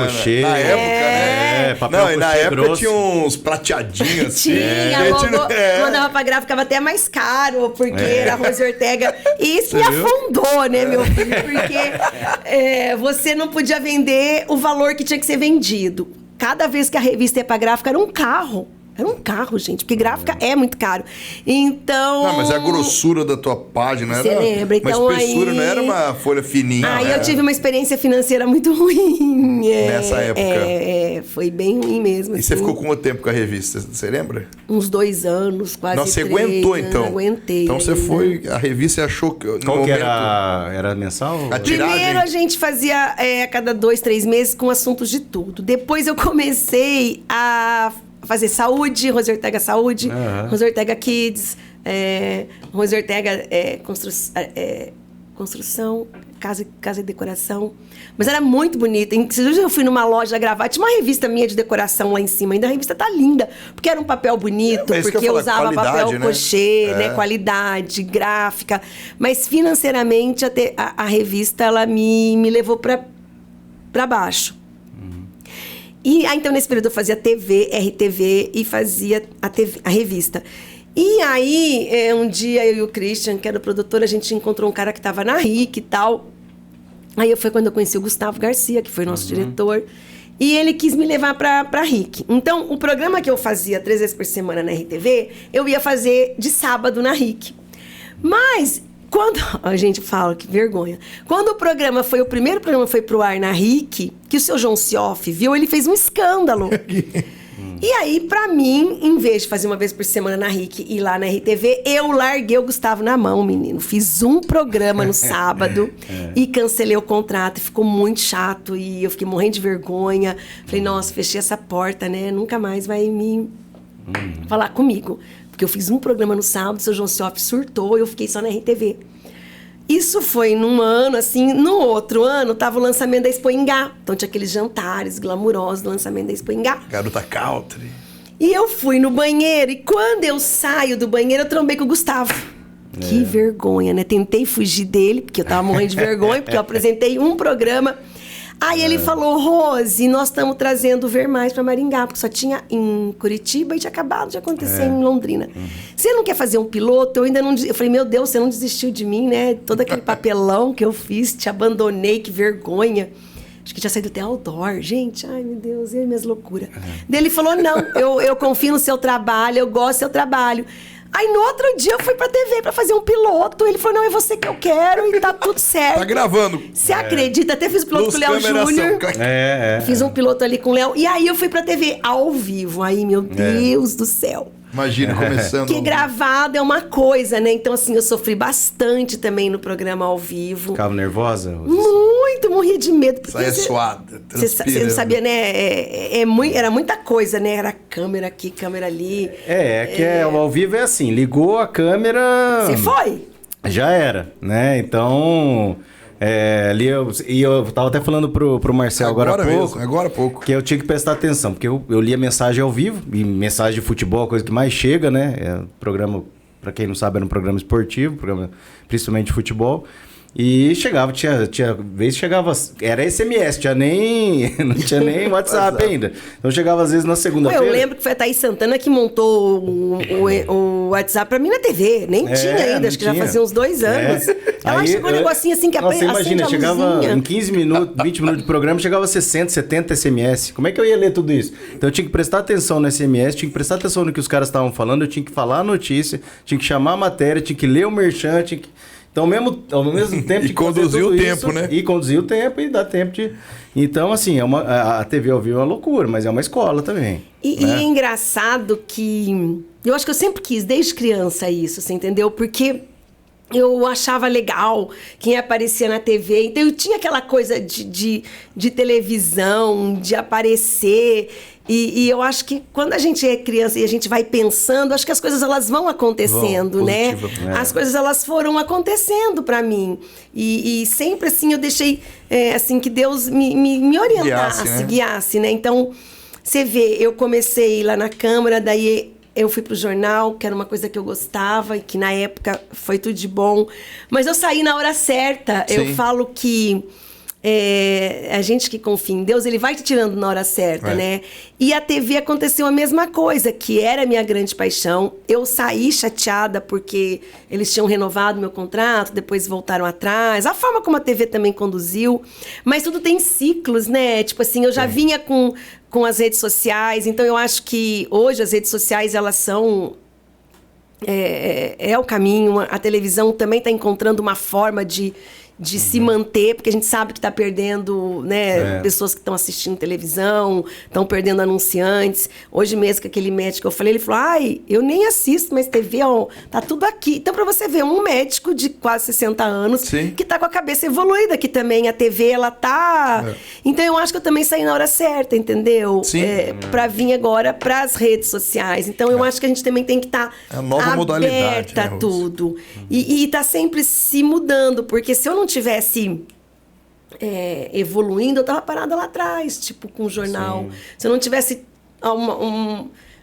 cochê. Na época, né? Papel e na época tinha uns prateadinhos assim. Mandava pra gráfica, ficava até mais caro, porque era Rose Ortega. E isso me afundou, né, meu filho? Porque... você não podia vender o valor que tinha que ser vendido. Cada vez que a revista ia pra gráfica, era um carro. Era um carro, gente, porque gráfica é muito caro. Então... Não, mas a grossura da tua página era... Você lembra? Então, uma espessura, não era uma folha fininha. Aí eu tive uma experiência financeira muito ruim. Nessa época. Foi bem ruim mesmo. E assim. Você ficou quanto tempo com a revista? Você lembra? Uns 2 anos, quase 3. Não, você aguentou, então? Aguentei. Então você foi... A revista e achou que... Qual que era mensal? A tiragem? Primeiro a gente fazia a cada 2, 3 meses com assuntos de tudo. Depois eu comecei a... fazer saúde, Rose Ortega Saúde, Rose Ortega Kids, Rose Ortega construção, casa e decoração. Mas era muito bonita. Inclusive, eu fui numa loja gravar, tinha uma revista minha de decoração lá em cima. Ainda a revista tá linda, porque era um papel bonito, porque eu usava papel cochê, né? Qualidade, gráfica. Mas financeiramente a revista ela me levou para baixo. E aí, então, nesse período eu fazia TV, RTV e fazia a revista. E aí, um dia eu e o Christian, que era o produtor, a gente encontrou um cara que estava na RIC e tal. Aí foi quando eu conheci o Gustavo Garcia, que foi nosso diretor. E ele quis me levar para RIC. Então, o programa que eu fazia 3 vezes por semana na RTV, eu ia fazer de sábado na RIC. Mas... quando a gente fala, que vergonha. Quando o primeiro programa foi pro ar na RIC, que o seu João Cioff viu, ele fez um escândalo. E aí, pra mim, em vez de fazer uma vez por semana na RIC e ir lá na RTV, eu larguei o Gustavo na mão, menino. Fiz um programa no sábado e cancelei o contrato. E ficou muito chato e eu fiquei morrendo de vergonha. Falei, nossa, fechei essa porta, né? Nunca mais vai me falar comigo. Porque eu fiz um programa no sábado, o seu João Cioff surtou e eu fiquei só na RTV. Isso foi num ano, assim. No outro ano, tava o lançamento da Expo Ingá. Então tinha aqueles jantares glamurosos do lançamento da Expo Ingá. Garota country. E eu fui no banheiro e quando eu saio do banheiro, eu trombei com o Gustavo. Que vergonha, né? Tentei fugir dele, porque eu tava morrendo de vergonha, porque eu apresentei um programa... Aí ele falou, Rose, nós estamos trazendo o Ver Mais para Maringá, porque só tinha em Curitiba e tinha acabado de acontecer em Londrina. Você não quer fazer um piloto? Eu ainda não... Eu falei, meu Deus, você não desistiu de mim, né? Todo aquele papelão que eu fiz, te abandonei, que vergonha. Acho que tinha saído até outdoor. Gente, ai meu Deus, eu e minhas loucuras. Daí ele falou, não, eu confio no seu trabalho, eu gosto do seu trabalho. Aí no outro dia eu fui pra TV pra fazer um piloto. Ele falou, não, é você que eu quero e tá tudo certo. Tá gravando. Você acredita? Até fiz o piloto com o Léo Júnior. Fiz um piloto ali com o Léo. E aí eu fui pra TV ao vivo. Aí, meu Deus do céu. Imagina, começando. Que gravado é uma coisa, né? Então, assim, eu sofri bastante também no programa ao vivo. Ficava nervosa? Muito, morria de medo. Saia suada. Você não sabia, né? Era muita coisa, né? Era câmera aqui, câmera ali. Ao vivo é assim, ligou a câmera... Você foi? Já era, né? Então... ali eu tava até falando pro Marcel agora há pouco. Que eu tinha que prestar atenção, porque eu li a mensagem ao vivo, e mensagem de futebol, a coisa que mais chega, né? Programa, pra quem não sabe, era um programa esportivo, principalmente de futebol. E chegava, tinha vez chegava, era SMS, não tinha nem WhatsApp ainda. Então chegava às vezes na segunda-feira. Eu lembro que foi a Thaís Santana que montou o WhatsApp pra mim na TV. Nem tinha ainda, acho que já fazia uns 2 anos. Ela aí chegou um negocinho assim que você imagina, chegava em 15 minutos, 20 minutos de programa, chegava a 60, 70 SMS. Como é que eu ia ler tudo isso? Então eu tinha que prestar atenção no SMS, tinha que prestar atenção no que os caras estavam falando, eu tinha que falar a notícia, tinha que chamar a matéria, tinha que ler o merchan, tinha que... Então, ao mesmo tempo... E conduzir o tempo, né? E conduzir o tempo e dá tempo de... Então, assim, a TV ao vivo é uma loucura, mas é uma escola também. E é engraçado que... Eu acho que eu sempre quis, desde criança, isso, você entendeu? Porque eu achava legal quem aparecia na TV. Então, eu tinha aquela coisa de televisão, de aparecer... E eu acho que quando a gente é criança e a gente vai pensando, acho que as coisas elas vão acontecendo, né? As coisas elas foram acontecendo pra mim. E sempre assim eu deixei assim que Deus me orientasse, guiasse, né? Então, você vê, eu comecei lá na Câmara, daí eu fui pro jornal, que era uma coisa que eu gostava e que na época foi tudo de bom. Mas eu saí na hora certa. Sim. Eu falo que... a gente que confia em Deus, ele vai te tirando na hora certa, né? E a TV aconteceu a mesma coisa, que era a minha grande paixão. Eu saí chateada porque eles tinham renovado meu contrato, depois voltaram atrás. A forma como a TV também conduziu. Mas tudo tem ciclos, né? Tipo assim, eu já vinha com as redes sociais. Então, eu acho que hoje as redes sociais, elas são... É o caminho. A televisão também está encontrando uma forma de se manter, porque a gente sabe que está perdendo, né, pessoas que estão assistindo televisão, estão perdendo anunciantes. Hoje mesmo, que aquele médico que eu falei, ele falou, eu nem assisto mais TV, ó, tá tudo aqui. Então, para você ver, um médico de quase 60 anos, que tá com a cabeça evoluída, que também a TV, ela tá... Então, eu acho que eu também saí na hora certa, entendeu? Para vir agora para as redes sociais. Então, eu acho que a gente também tem que estar aberta a tudo. E tá sempre se mudando, porque se eu não tivesse evoluindo, eu tava parada lá atrás, tipo, com o jornal. Se eu não tivesse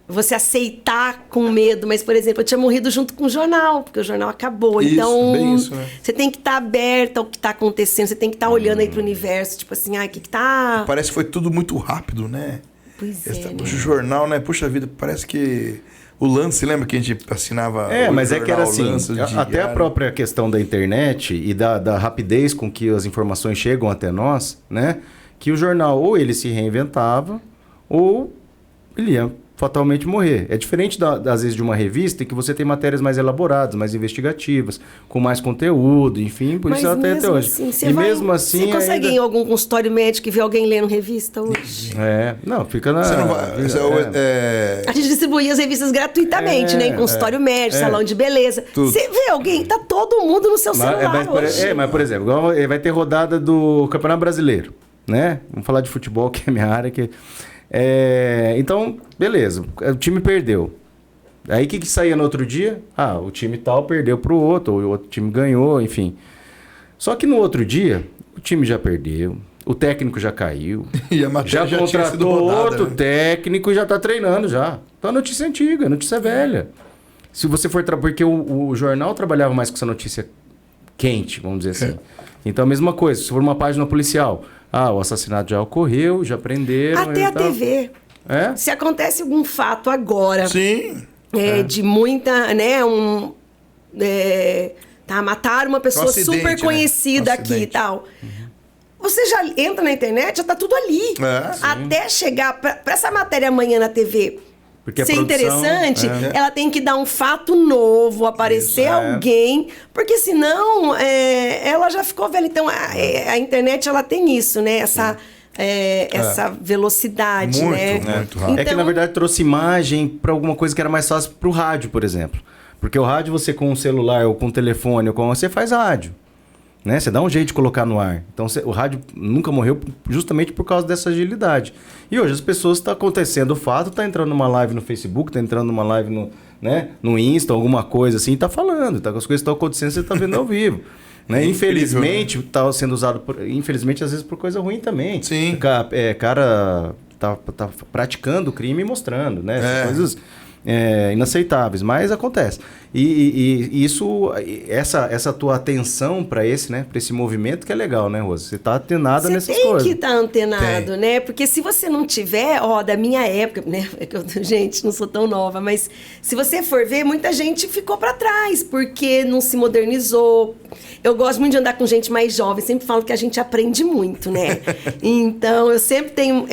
você aceitar com medo, mas, por exemplo, eu tinha morrido junto com o jornal, porque o jornal acabou. Então, você tem que estar aberta ao que está acontecendo, você tem que estar olhando aí pro universo, tipo assim, o que tá... Parece que foi tudo muito rápido, né? Pois é, O jornal, né? Puxa vida, parece que... O lance, lembra que a gente assinava mas jornal, é que era assim, até a diário. própria questão da internet e da rapidez com que as informações chegam até nós, né? Que o jornal ou ele se reinventava ou ele ia fatalmente morrer. É diferente, às vezes, de uma revista em que você tem matérias mais elaboradas, mais investigativas, com mais conteúdo, enfim, por isso até hoje. Assim, mesmo assim... Você consegue ir em algum consultório médico e ver alguém lendo revista hoje? Não, fica na... Você não vai, A gente distribuía as revistas gratuitamente, né? Em consultório médico, salão de beleza. Tudo. Você vê alguém, tá todo mundo no seu celular hoje. Mas, por exemplo, vai ter rodada do Campeonato Brasileiro, né? Vamos falar de futebol, que é a minha área, que... Então, beleza, o time perdeu. Aí o que saía no outro dia? O time tal perdeu pro outro, ou o outro time ganhou, enfim. Só que no outro dia, o time já perdeu, o técnico já caiu, e a matéria já contratou outro técnico e já tá treinando já. Então, notícia antiga, notícia velha. Se você for... Porque o jornal trabalhava mais com essa notícia quente, vamos dizer assim. Então, a mesma coisa, se for uma página policial... o assassinato já ocorreu, já prenderam... Até a TV. Se acontece algum fato agora... Sim. De muita... né, mataram uma pessoa super conhecida aqui e tal. Você já entra na internet, já tá tudo ali. Até chegar... Pra essa matéria amanhã na TV... Porque a ser produção, interessante, ela tem que dar um fato novo, aparecer alguém, porque senão ela já ficou velha. Então a internet ela tem isso, né? Essa velocidade, muito, né? muito rápido. É que na verdade trouxe imagem para alguma coisa que era mais fácil pro rádio, por exemplo. Porque o rádio você com um celular ou com um telefone, ou com você faz rádio. Né? Você dá um jeito de colocar no ar. Então o rádio nunca morreu justamente por causa dessa agilidade. E hoje as pessoas estão acontecendo o fato, tá entrando numa live no Facebook, tá entrando numa live no Insta, alguma coisa assim, tá falando. As coisas estão acontecendo, você tá vendo ao vivo. Né? Infelizmente, está sendo usado, infelizmente, às vezes por coisa ruim também. Sim. Cara tá praticando o crime e mostrando, né? Essas coisas inaceitáveis, mas acontece. E isso, essa tua atenção para esse movimento que é legal, né, Rosa? Você tá antenada nessas coisas. Você tem que estar antenado, né? Porque se você não tiver, da minha época, né? Gente, não sou tão nova, mas se você for ver, muita gente ficou para trás, porque não se modernizou. Eu gosto muito de andar com gente mais jovem, sempre falo que a gente aprende muito, né? Então, eu sempre tenho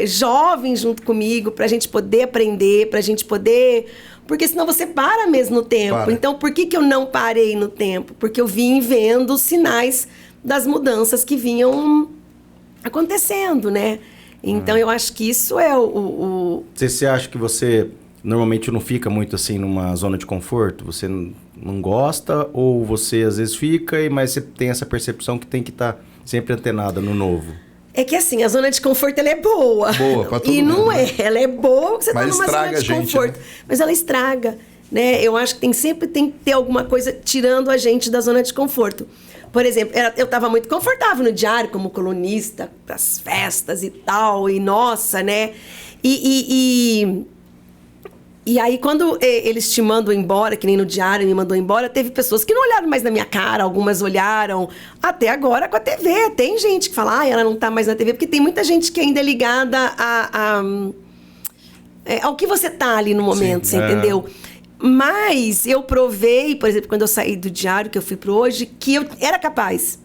jovens junto comigo pra gente poder aprender, pra gente poder... Porque senão você para mesmo no tempo. Para. Então, por que eu não parei no tempo? Porque eu vim vendo os sinais das mudanças que vinham acontecendo, né? Então, eu acho que isso é o... Você acha que você normalmente não fica muito assim numa zona de conforto? Você não gosta? Ou você às vezes fica, mas você tem essa percepção que tem que estar sempre antenada no novo? É que assim, a zona de conforto ela é boa. Boa pra todo e mundo. Não é, ela é boa porque você tá numa zona de conforto. Né? Mas ela estraga, né? Eu acho que sempre tem que ter alguma coisa tirando a gente da zona de conforto. Por exemplo, eu estava muito confortável no diário como colunista, pras festas e tal, e nossa, né? E aí, quando eles te mandam embora, que nem no diário me mandou embora, teve pessoas que não olharam mais na minha cara, algumas olharam. Até agora com a TV. Tem gente que fala, ela não tá mais na TV, porque tem muita gente que ainda é ligada ao que você tá ali no momento, Sim, você entendeu? Mas eu provei, por exemplo, quando eu saí do diário, que eu fui pro Hoje, que eu era capaz.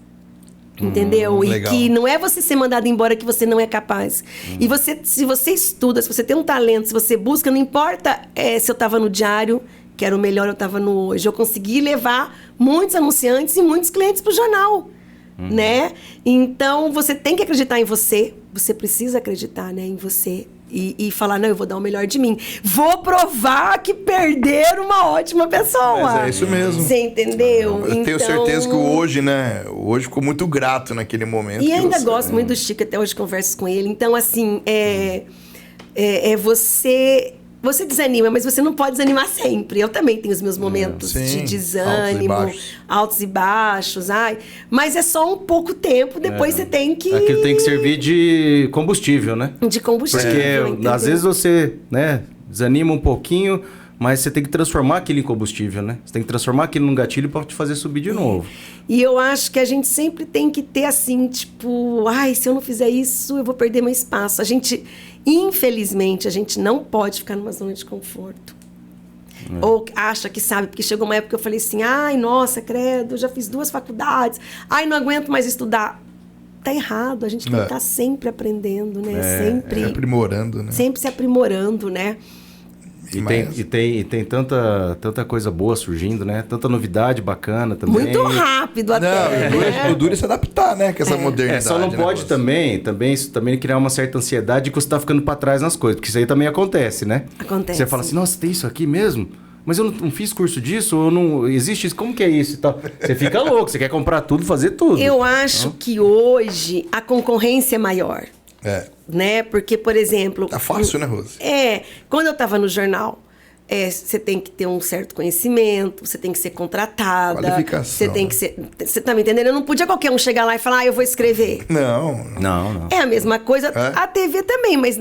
Entendeu? E legal. que não é você ser mandado embora que você não é capaz. E se você estuda, se você tem um talento, se você busca, não importa se eu estava no diário, que era o melhor, eu estava no Hoje. Eu consegui levar muitos anunciantes e muitos clientes pro jornal, né? Então, você tem que acreditar em você. Você precisa acreditar, né, em você. E falar, não, eu vou dar o melhor de mim. Vou provar que perder uma ótima pessoa. Mas é isso mesmo. Você entendeu? Eu tenho certeza que o Hoje, né? O Hoje ficou muito grato naquele momento. E ainda gosto muito do Chico, até hoje converso com ele. Então, assim, você desanima, mas você não pode desanimar sempre. Eu também tenho os meus momentos de desânimo, altos e baixos. Mas é só um pouco tempo, depois você tem que... Aquilo tem que servir de combustível, né? De combustível, Porque às vezes você, né, desanima um pouquinho, mas você tem que transformar aquilo em combustível, né? Você tem que transformar aquilo num gatilho para te fazer subir de novo. E eu acho que a gente sempre tem que ter assim, tipo... se eu não fizer isso, eu vou perder meu espaço. Infelizmente, a gente não pode ficar numa zona de conforto. Ou acha que sabe, porque chegou uma época que eu falei assim, nossa, credo, já fiz 2 faculdades, não aguento mais estudar. Tá errado, a gente tem que estar sempre aprendendo, né? Sempre aprimorando, né? Sempre se aprimorando, né? E tem tanta coisa boa surgindo, né? Tanta novidade bacana também. Muito rápido até. O duro é se adaptar, né? Com essa modernidade. Só não pode também criar uma certa ansiedade de que você tá ficando para trás nas coisas, porque isso aí também acontece, né? Acontece. Você fala assim, nossa, tem isso aqui mesmo? Mas eu não fiz curso disso, ou não existe isso, como que é isso e tal? Você fica louco, você quer comprar tudo, fazer tudo. Eu acho que hoje a concorrência é maior. Né? Porque, por exemplo... Tá fácil, né, Rosa? Quando eu estava no jornal, você tem que ter um certo conhecimento, você tem que ser contratada. Qualificação. Você tem que ser... Você tá me entendendo? Eu não podia qualquer um chegar lá e falar, eu vou escrever. Não. É a mesma coisa, a TV também, mas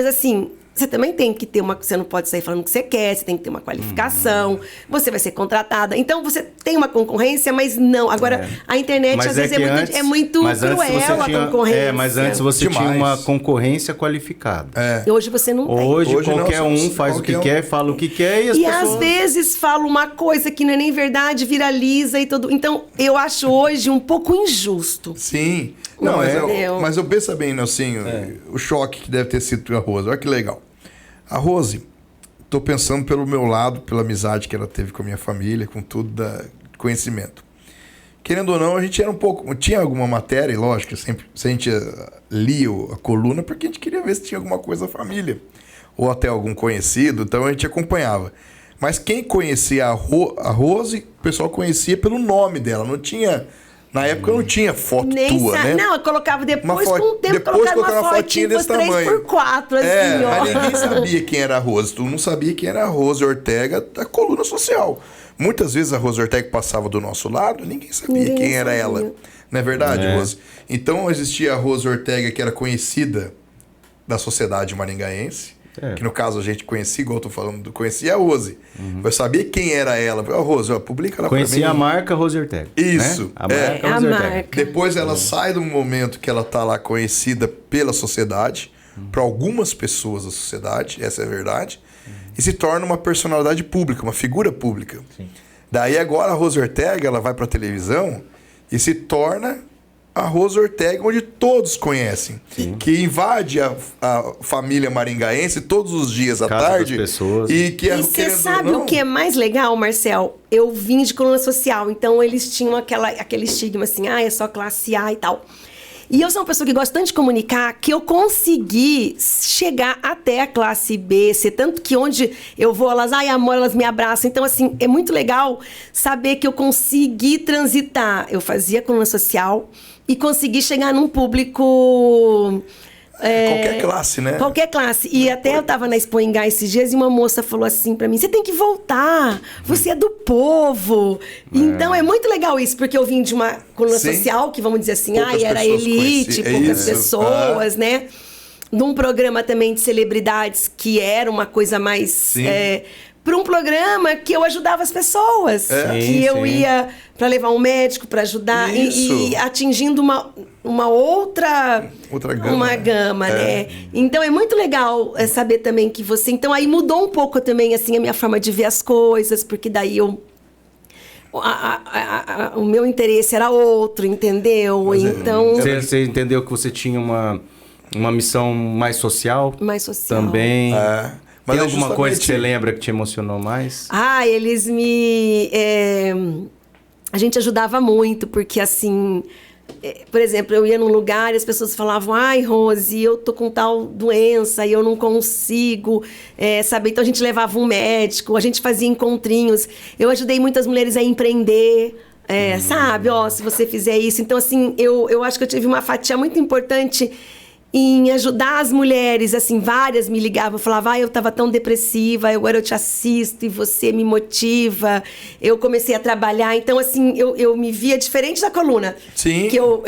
assim... Você também tem que ter você não pode sair falando o que você quer, você tem que ter uma qualificação, você vai ser contratada. Então, você tem uma concorrência, mas não. Agora, a internet, às vezes, é muito cruel a concorrência. Mas antes você tinha uma concorrência qualificada. E hoje você não tem. Hoje qualquer um faz o que quer, fala o que quer e as pessoas... às vezes fala uma coisa que não é nem verdade, viraliza e tudo. Então, eu acho hoje um pouco injusto. Sim. Não, mas eu penso bem, Nelsinho, o choque que deve ter sido a Rose. Olha que legal. A Rose, tô pensando pelo meu lado, pela amizade que ela teve com a minha família, com tudo da conhecimento. Querendo ou não, a gente era um pouco... Tinha alguma matéria, lógico, sempre, se a gente lia a coluna, porque a gente queria ver se tinha alguma coisa da família. Ou até algum conhecido, então a gente acompanhava. Mas quem conhecia a Rose, o pessoal conhecia pelo nome dela. Não tinha... Na época não tinha foto tua, né? Não, eu colocava depois, com o tempo, colocava uma fotinha desse tamanho. 3x4, assim, ó. Mas ninguém sabia quem era a Rose. Tu não sabia quem era a Rose Ortega da coluna social. Muitas vezes a Rose Ortega passava do nosso lado, ninguém sabia quem era ela. Não é verdade, Rose? Então existia a Rose Ortega, que era conhecida da sociedade maringaense. Que no caso a gente conhecia, igual eu tô falando, conhecia a Rose. Eu sabia quem era ela. Rose, publica lá pra mim. Conhecia a marca Rose Ortega. Isso. Né? A marca Rose Ortega. Depois ela sai do momento que ela tá lá conhecida pela sociedade, para algumas pessoas da sociedade, essa é a verdade, e se torna uma personalidade pública, uma figura pública. Sim. Daí agora a Rose Ortega, ela vai pra televisão e se torna a Rose Ortega, onde todos conhecem. Sim. Que invade a família maringaense todos os dias à tarde. Pessoas. E você sabe o que é mais legal, Marcel? Eu vim de coluna social, então eles tinham aquele estigma assim, é só classe A e tal. E eu sou uma pessoa que gosta tanto de comunicar que eu consegui chegar até a classe B, C, tanto que onde eu vou, elas, amor, elas me abraçam. Então, assim, é muito legal saber que eu consegui transitar. Eu fazia coluna social e consegui chegar num público... qualquer classe, né? Qualquer classe. E até eu tava na Expo Engá esses dias e uma moça falou assim pra mim, você tem que voltar, você é do povo. Então é muito legal isso, porque eu vim de uma coluna social, que vamos dizer assim, era elite, poucas pessoas, né? Num programa também de celebridades, que era uma coisa mais... para um programa que eu ajudava as pessoas. Eu ia para levar um médico, para ajudar, e atingindo uma outra gama, uma gama, né? Então é muito legal saber também que você... Então aí mudou um pouco também assim, a minha forma de ver as coisas, porque daí eu... o meu interesse era outro, entendeu? Mas então... Você entendeu que você tinha uma missão mais social? Mais social. Também... Mas tem alguma coisa que você lembra que te emocionou mais? Eles me... A gente ajudava muito, porque assim... Por exemplo, eu ia num lugar e as pessoas falavam, Rose, eu tô com tal doença e eu não consigo, saber. Então a gente levava um médico, a gente fazia encontrinhos. Eu ajudei muitas mulheres a empreender, sabe? Se você fizer isso. Então, assim, eu acho que eu tive uma fatia muito importante em ajudar as mulheres, assim, várias me ligavam, falavam, eu estava tão depressiva, agora eu te assisto e você me motiva. Eu comecei a trabalhar, então, assim, eu me via diferente da coluna. Sim, que eu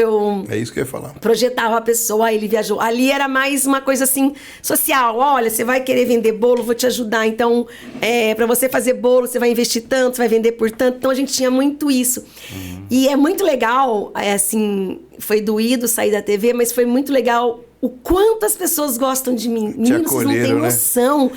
é isso que eu ia falar. Projetava a pessoa, ele viajou. Ali era mais uma coisa, assim, social. Olha, você vai querer vender bolo, vou te ajudar. Então, para você fazer bolo, você vai investir tanto, você vai vender por tanto. Então, a gente tinha muito isso. E é muito legal, assim, foi doído sair da TV, mas foi muito legal o quanto as pessoas gostam de mim. Meninos, vocês não têm noção.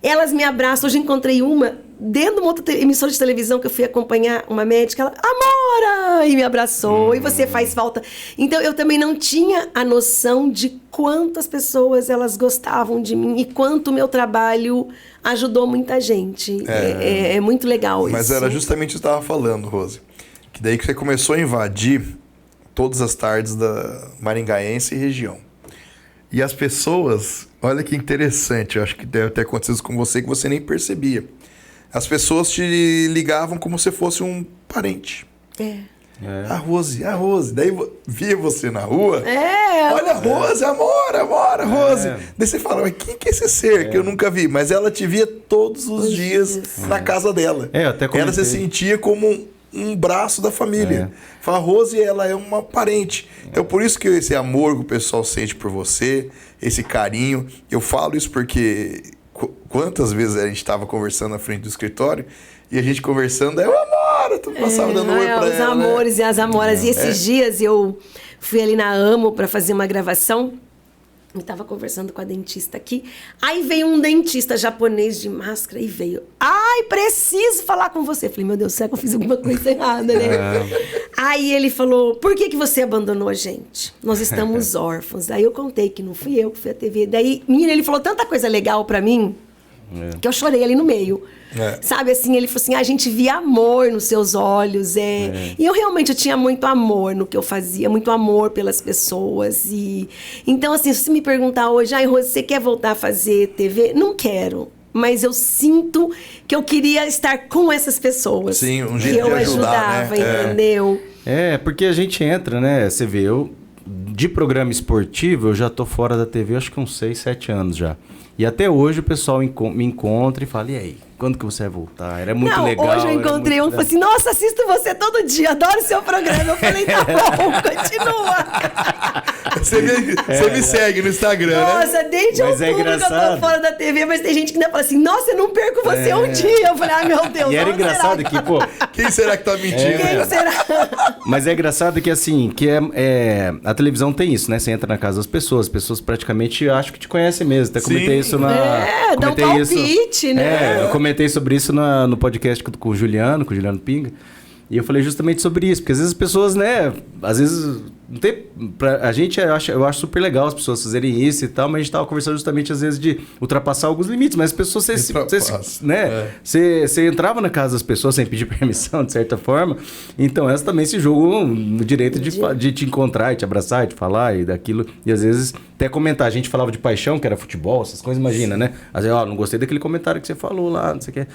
Elas me abraçam. Hoje encontrei uma dentro de uma outra emissora de televisão que eu fui acompanhar uma médica. Ela, Amora! E me abraçou. E você faz falta. Então, eu também não tinha a noção de quantas pessoas elas gostavam de mim e quanto o meu trabalho ajudou muita gente. É muito legal isso. Mas era justamente o que você estava falando, Rose. Que daí que você começou a invadir todas as tardes da Maringaense e região. E as pessoas, olha que interessante, eu acho que deve ter acontecido com você que você nem percebia. As pessoas te ligavam como se fosse um parente. A Rose. Daí via você na rua. Olha a Rose, Amora, Rose. Daí você fala, mas quem que é esse ser que eu nunca vi? Mas ela te via todos os dias na casa dela. Até comentei. Ela se sentia como um braço da família. A Rose, ela é uma parente. Então, por isso que esse amor que o pessoal sente por você, esse carinho, eu falo isso porque quantas vezes a gente estava conversando na frente do escritório e a gente conversando, Amora, tu passava dando oi pra os ela. Os amores e as amoras. E esses dias eu fui ali na Amo para fazer uma gravação. Eu estava conversando com a dentista aqui. Aí veio um dentista japonês de máscara e veio. Preciso falar com você. Eu falei, meu Deus, será que eu fiz alguma coisa errada, né? Aí ele falou, por que você abandonou a gente? Nós estamos órfãos. Aí eu contei que não fui eu que fui à TV. Daí, menina, ele falou tanta coisa legal pra mim. Que eu chorei ali no meio. Sabe, assim, ele falou assim, a gente via amor nos seus olhos. E eu realmente tinha muito amor no que eu fazia, muito amor pelas pessoas. Então, assim, se você me perguntar hoje, Rose, você quer voltar a fazer TV? Não quero. Mas eu sinto que eu queria estar com essas pessoas. Sim, um jeito que eu de ajudar, ajudava, né? entendeu? Porque a gente entra, né? Você vê, de programa esportivo, eu já tô fora da TV, acho que uns 6, 7 anos já. E até hoje o pessoal me encontra e fala, e aí, quando que você vai voltar? Era muito legal. Hoje eu encontrei um e falou assim, nossa, assisto você todo dia, adoro o seu programa. Eu falei, tá bom, continua. Você me segue no Instagram, né? Nossa, desde outubro que eu tô fora da TV, mas tem gente que ainda fala assim, nossa, eu não perco você um dia. Eu falei, meu Deus. E era engraçado que, pô... Quem será que tá mentindo? Quem será? Mas é engraçado que, assim, a televisão tem isso, né? Você entra na casa das pessoas, as pessoas praticamente acham que te conhecem mesmo. Até comentei isso na... dá um palpite, né? Eu comentei sobre isso no podcast com o Juliano Pinga. E eu falei justamente sobre isso, porque às vezes as pessoas, né? Às vezes não tem. A gente eu acho super legal as pessoas fazerem isso e tal, mas a gente tava conversando justamente às vezes de ultrapassar alguns limites, mas as pessoas, você entrava na casa das pessoas sem pedir permissão, de certa forma, então elas também se julgam no direito de te encontrar e te abraçar e te falar e daquilo, e às vezes até comentar. A gente falava de paixão, que era futebol, essas coisas, imagina, né? Às vezes, não gostei daquele comentário que você falou lá, não sei o que.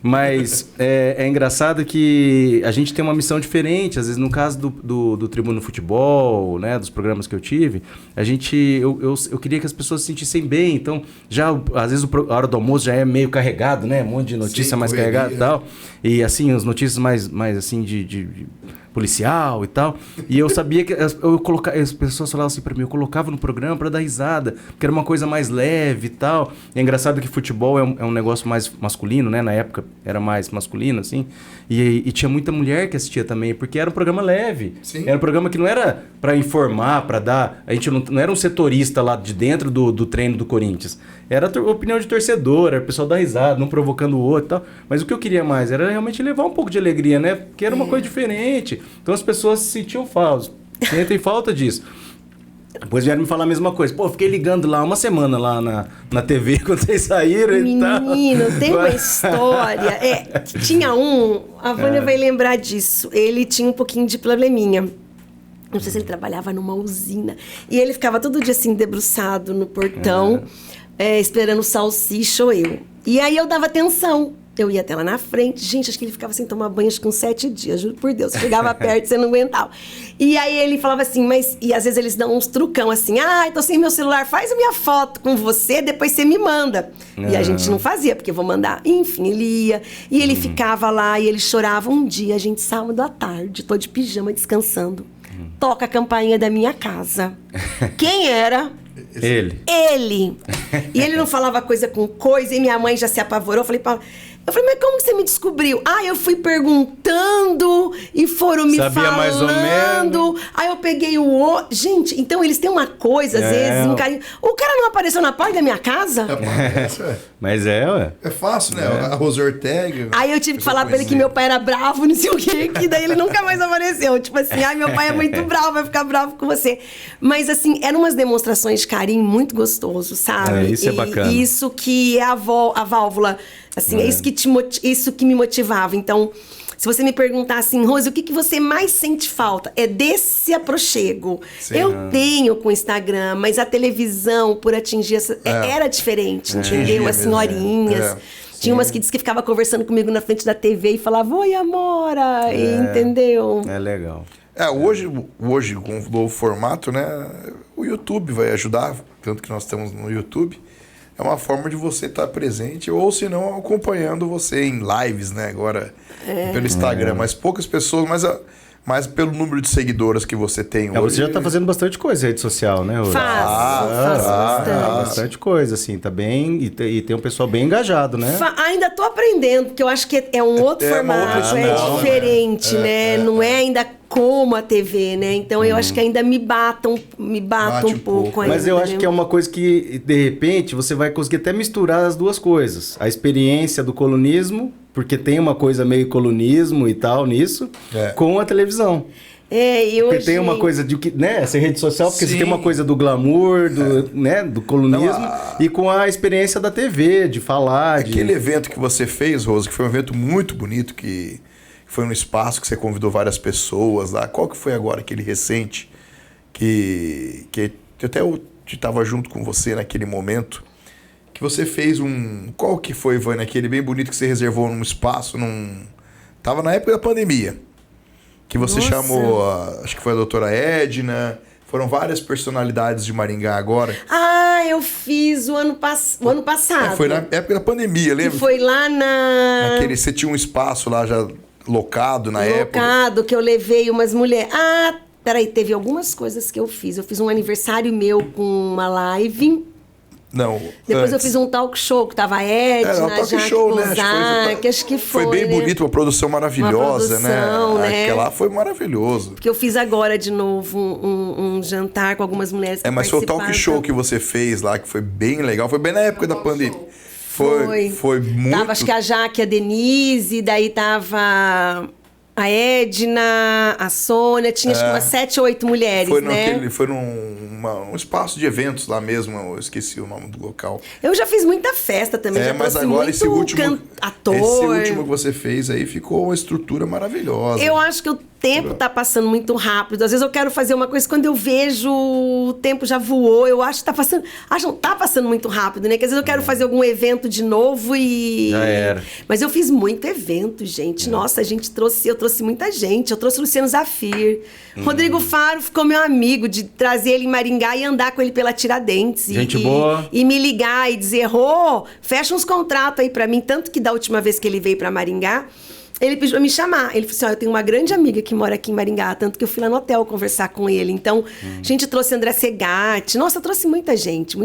Mas é engraçado que a gente tem uma missão diferente. Às vezes, no caso do Tribuna Futebol, né, dos programas que eu tive, eu queria que as pessoas se sentissem bem. Então, já às vezes a hora do almoço já é meio carregado, né? Um monte de notícia mais carregada e tal. E assim, as notícias mais assim de policial e tal. E eu sabia que as pessoas falavam assim pra mim, eu colocava no programa pra dar risada, porque era uma coisa mais leve e tal. E é engraçado que futebol é um negócio mais masculino, né? Na época era mais masculino, assim. E tinha muita mulher que assistia também, porque era um programa leve. Sim. Era um programa que não era pra informar, pra dar... A gente não era um setorista lá de dentro do treino do Corinthians. Era opinião de torcedor, era o pessoal dar risada, não provocando o outro e tal. Mas o que eu queria mais era realmente levar um pouco de alegria, né? Porque era uma coisa diferente. Então as pessoas se sentiam falsas. Sentem falta disso. Depois vieram me falar a mesma coisa. Pô, fiquei ligando lá uma semana lá na TV quando vocês saíram e tal. Menino, tem uma história. Tinha a Vânia vai lembrar disso. Ele tinha um pouquinho de probleminha. Não sei se ele trabalhava numa usina. E ele ficava todo dia assim, debruçado no portão, esperando o salsicha ou eu. E aí eu dava atenção. Eu ia até lá na frente. Gente, acho que ele ficava sem tomar banho acho que uns 7 dias, juro por Deus. Chegava perto, você não aguentava. E aí ele falava assim, e às vezes eles dão uns trucão assim, tô sem meu celular, faz a minha foto com você, depois você me manda. E a gente não fazia, porque eu vou mandar. Enfim, ele ia. E ele ficava lá e ele chorava um dia, a gente sábado à tarde, tô de pijama, descansando. Toca a campainha da minha casa. Quem era? Ele. E ele não falava coisa com coisa, e minha mãe já se apavorou. Eu falei, mas como você me descobriu? Eu fui perguntando e foram me Sabia falando. Mais ou menos. Aí eu peguei o... Gente, então eles têm uma coisa, às vezes, um carinho. O cara não apareceu na porta da minha casa? Mas ué. É fácil, né? A Rose Ortega. Aí eu tive que falar pra ele que meu pai era bravo, não sei o quê, que daí ele nunca mais apareceu. Tipo assim, meu pai é muito bravo, vai ficar bravo com você. Mas assim, eram umas demonstrações de carinho muito gostoso, sabe? Isso é bacana. Isso que é a válvula, assim, isso que me motivava. Então, se você me perguntar assim, Rose, o que você mais sente falta? É desse aprochego. Sim, eu tenho com o Instagram, mas a televisão, por atingir era diferente, entendeu? As senhorinhas. Tinha umas que diz que ficava conversando comigo na frente da TV e falava, oi, amora, entendeu? É legal. Hoje, com o novo formato, né? O YouTube vai ajudar, tanto que nós estamos no YouTube. É uma forma de você estar presente, ou se não, acompanhando você em lives, né? Agora, pelo Instagram. Mas poucas pessoas, mas pelo número de seguidoras que você tem hoje. Você já está fazendo bastante coisa em rede social, né, Rose? Faço bastante. Bastante coisa, assim, tá bem... E tem um pessoal bem engajado, né? Ainda tô aprendendo, porque eu acho que é um outro formato, diferente, né? Não é ainda como a TV, né? Então eu acho que ainda me bate um pouco ainda. Mas eu acho que é uma coisa que, de repente, você vai conseguir até misturar as duas coisas. A experiência do colunismo, porque tem uma coisa meio colunismo e tal nisso, com a televisão. E Porque hoje... tem uma coisa de que, né? Essa rede social, porque Sim. você tem uma coisa do glamour, né? Do colunismo, e com a experiência da TV, de falar. Aquele evento que você fez, Rose, que foi um evento muito bonito, que foi um espaço que você convidou várias pessoas lá. Qual que foi agora aquele recente que até eu estava junto com você naquele momento, que você fez um... Qual que foi, Vânia, aquele bem bonito que você reservou num espaço, Tava na época da pandemia, que você Nossa. chamou, acho que foi a doutora Edna, foram várias personalidades de Maringá agora. Ah, eu fiz o ano passado. Foi na época da pandemia, E lembra? foi lá Você tinha um espaço lá já locado na época. Locado, que eu levei umas mulheres. Ah, peraí, teve algumas coisas que eu fiz. Eu fiz um aniversário meu com uma live. Não, Depois eu antes. fiz um talk show, que tava a Edna, Era um talk Jaque show, né? Bozak, acho que foi. Foi bem né? bonito, uma produção maravilhosa, Uma produção, né? Aquela foi maravilhoso. Porque eu fiz agora de novo um jantar com algumas mulheres que Mas foi o talk participaram. show que você fez lá, que foi bem legal. Foi bem na época da pandemia. Foi muito... Tava, acho que a Jaque, a Denise, daí tava a Edna, a Sônia, tinha acho que umas 7 ou 8 mulheres, né? Foi num espaço de eventos lá mesmo, eu esqueci o nome do local. Eu já fiz muita festa também, já Mas trouxe agora muito esse último ator. Esse último que você fez aí ficou uma estrutura maravilhosa. Eu acho que o tempo tá passando muito rápido. Às vezes eu quero fazer uma coisa, quando eu vejo o tempo já voou, eu acho que tá passando... Acho que tá passando muito rápido, né? Que às vezes eu quero fazer algum evento de novo e... Já era. Mas eu fiz muito evento, gente. Nossa, eu trouxe muita gente. Eu trouxe o Luciano Zafir. Rodrigo Faro ficou meu amigo, de trazer ele em Maringá e andar com ele pela Tiradentes. Gente boa. E me ligar e dizer, fecha uns contratos aí pra mim. Tanto que da última vez que ele veio pra Maringá, ele pediu pra me chamar. Ele falou assim, eu tenho uma grande amiga que mora aqui em Maringá, tanto que eu fui lá no hotel conversar com ele. Então, a gente trouxe André Segatti. Nossa, trouxe muita gente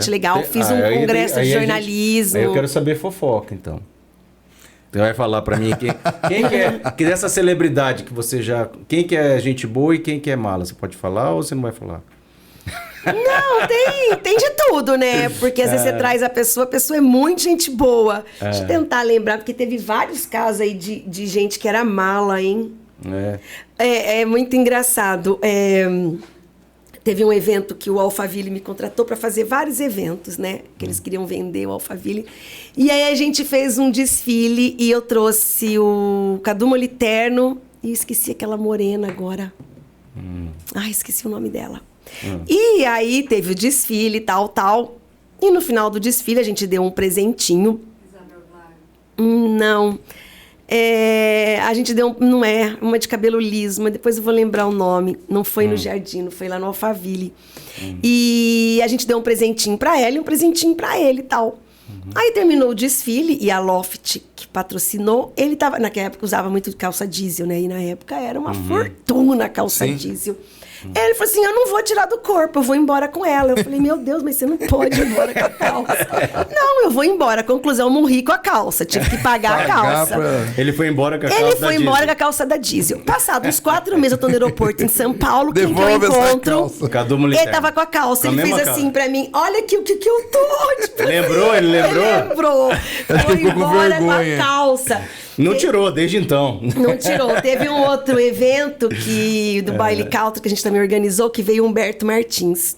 legal. Fiz um congresso de jornalismo. Aí eu quero saber fofoca, então. Você vai falar pra mim quem que é que dessa celebridade que você já... Quem que é gente boa e quem que é mala? Você pode falar ou você não vai falar? Não, tem de tudo, né? Porque às vezes você traz a pessoa é muito gente boa. Deixa eu tentar lembrar, porque teve vários casos aí de gente que era mala, hein? É muito engraçado. Teve um evento que o Alphaville me contratou para fazer vários eventos, né? Que eles queriam vender o Alphaville. E aí a gente fez um desfile e eu trouxe o Cadu Moliterno e esqueci aquela morena agora. Ai, esqueci o nome dela. E aí teve o desfile, tal. E no final do desfile a gente deu um presentinho. Não. A gente deu uma de cabelo liso, mas depois eu vou lembrar o nome. Não foi no Jardim, foi lá no Alphaville. E a gente deu um presentinho pra ela e um presentinho pra ele e tal. Aí terminou o desfile e a Loft, que patrocinou, ele tava... Naquela época usava muito calça diesel, né? E na época era uma fortuna a calça diesel. Ele falou assim, eu não vou tirar do corpo, eu vou embora com ela. Eu falei, meu Deus, mas você não pode ir embora com a calça. Não, eu vou embora. Conclusão, eu morri com a calça. Tive que pagar a calça. Ele foi embora com a calça da Ele foi embora com a calça da Diesel. Passados uns 4 meses, eu tô no aeroporto em São Paulo, quem que eu Devolve essa encontro? calça. Cadu Moliterno. Ele tava com a calça, Com a ele fez mesma assim calça. pra mim, olha aqui o que eu tô. Tipo, Lembrou? Ele lembrou? Ele lembrou. Foi ficou com embora com a vergonha. calça. Não tirou, desde então. Não tirou. Teve um outro evento do Baile Country, que a gente também organizou, que veio Humberto Martins.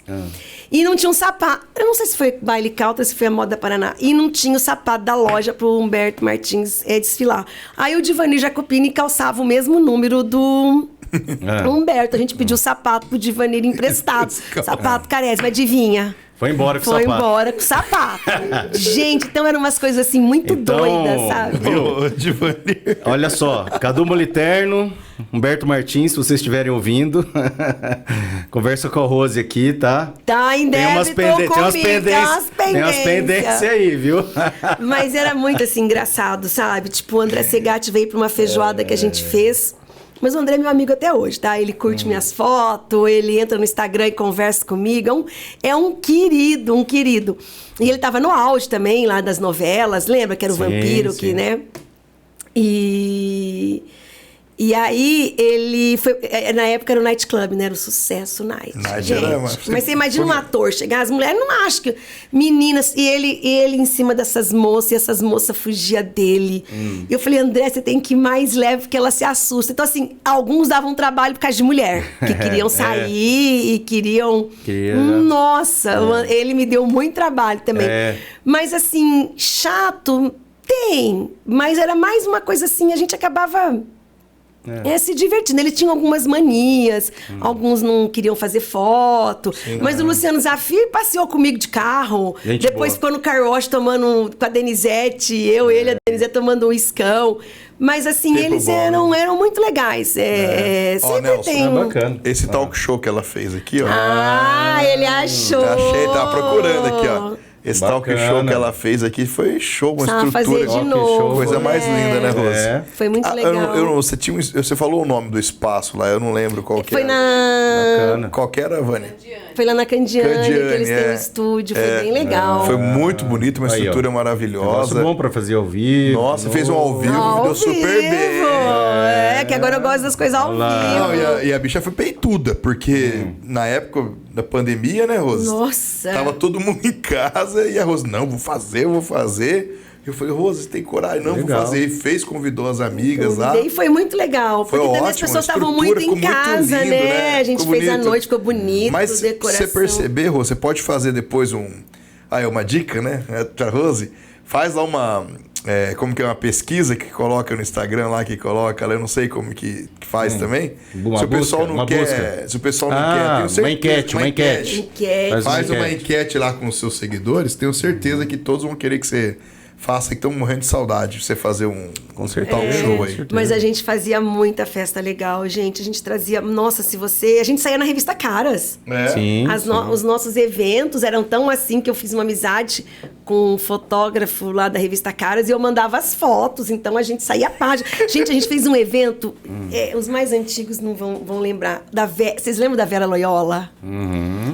E não tinha um sapato. Eu não sei se foi Baile Country, se foi a Moda Paraná. E não tinha o sapato da loja pro Humberto Martins desfilar. Aí o Divanir Jacopini calçava o mesmo número do Humberto. A gente pediu o sapato pro Divanir emprestado. Sapato carésimo, adivinha? Foi embora com o Foi sapato. embora com o sapato. Gente, então eram umas coisas assim muito Então, doidas, sabe? Ô, Divanir. Olha só, Cadu Moliterno, Humberto Martins, se vocês estiverem ouvindo, conversa com a Rose aqui, tá? Tá em Tem umas, débito comigo, tem umas pendências aí, viu? Mas era muito assim, engraçado, sabe? Tipo, o André Segatti veio pra uma feijoada que a gente fez. Mas o André é meu amigo até hoje, tá? Ele curte minhas fotos, ele entra no Instagram e conversa comigo. É um querido, um querido. E ele tava no auge também, lá das novelas, lembra? Que era o Sim, vampiro, sim. que, né? E E aí, ele foi... Na época era o Night Club, né? Era o sucesso Night. Gente, mas você imagina um ator chegar, as mulheres não acham que... Meninas, e ele em cima dessas moças, e essas moças fugiam dele. E eu falei, André, você tem que ir mais leve, porque ela se assusta. Então, assim, alguns davam trabalho por causa de mulher, que queriam sair e queriam... Nossa, ele me deu muito trabalho também. Mas, assim, chato... Tem, mas era mais uma coisa assim, a gente acabava se divertindo. Ele tinha algumas manias, alguns não queriam fazer foto, mas o Luciano Zafir passeou comigo de carro, depois ficou no car wash tomando com a Denizete, ele e a Denizete tomando um iscão. Mas assim, eles eram muito legais. Sempre Nelson, tem bacana. Esse talk show que ela fez aqui, ó. Ele achou. Achei, tava procurando aqui, ó. Esse talk show que ela fez aqui foi show, uma estrutura. Fazer de novo, coisa mais linda, né, Rose? Foi muito legal. Você falou o nome do espaço lá, eu não lembro qual que era. Foi na... Qual que era, Vânia? Foi lá na Candiane, que eles têm um estúdio, foi bem legal. Foi muito bonito, uma estrutura maravilhosa. Bom pra fazer ao vivo. Nossa, fez um ao vivo, deu super bem. Que agora eu gosto das coisas ao vivo. Não, e a bicha foi peituda, porque na época da pandemia, né, Rose? Nossa. Tava todo mundo em casa e a Rose, não, vou fazer. Eu falei, Rose, você tem coragem? Não, vou fazer. E fez, convidou as amigas lá. E foi muito legal. Porque também as pessoas estavam muito em casa, muito lindo, né? A gente fez a noite, ficou bonito, mas decoração. Mas você perceber, Rose, você pode fazer depois uma dica, né? Pra Rose, faz lá uma... como que é uma pesquisa que coloca no Instagram lá, eu não sei como que faz também. Se o pessoal não quer, tenho certeza, uma enquete. Faz uma enquete lá com os seus seguidores, tenho certeza que todos vão querer que você faça, que estão morrendo de saudade de você fazer um talk show aí. Mas a gente fazia muita festa legal, gente. A gente trazia... Nossa, a gente saía na revista Caras. Sim, Os nossos eventos eram tão assim que eu fiz uma amizade com um fotógrafo lá da revista Caras e eu mandava as fotos. Então a gente saía a página. Gente, a gente fez um evento... os mais antigos não vão lembrar. Vocês lembram da Vera Loyola?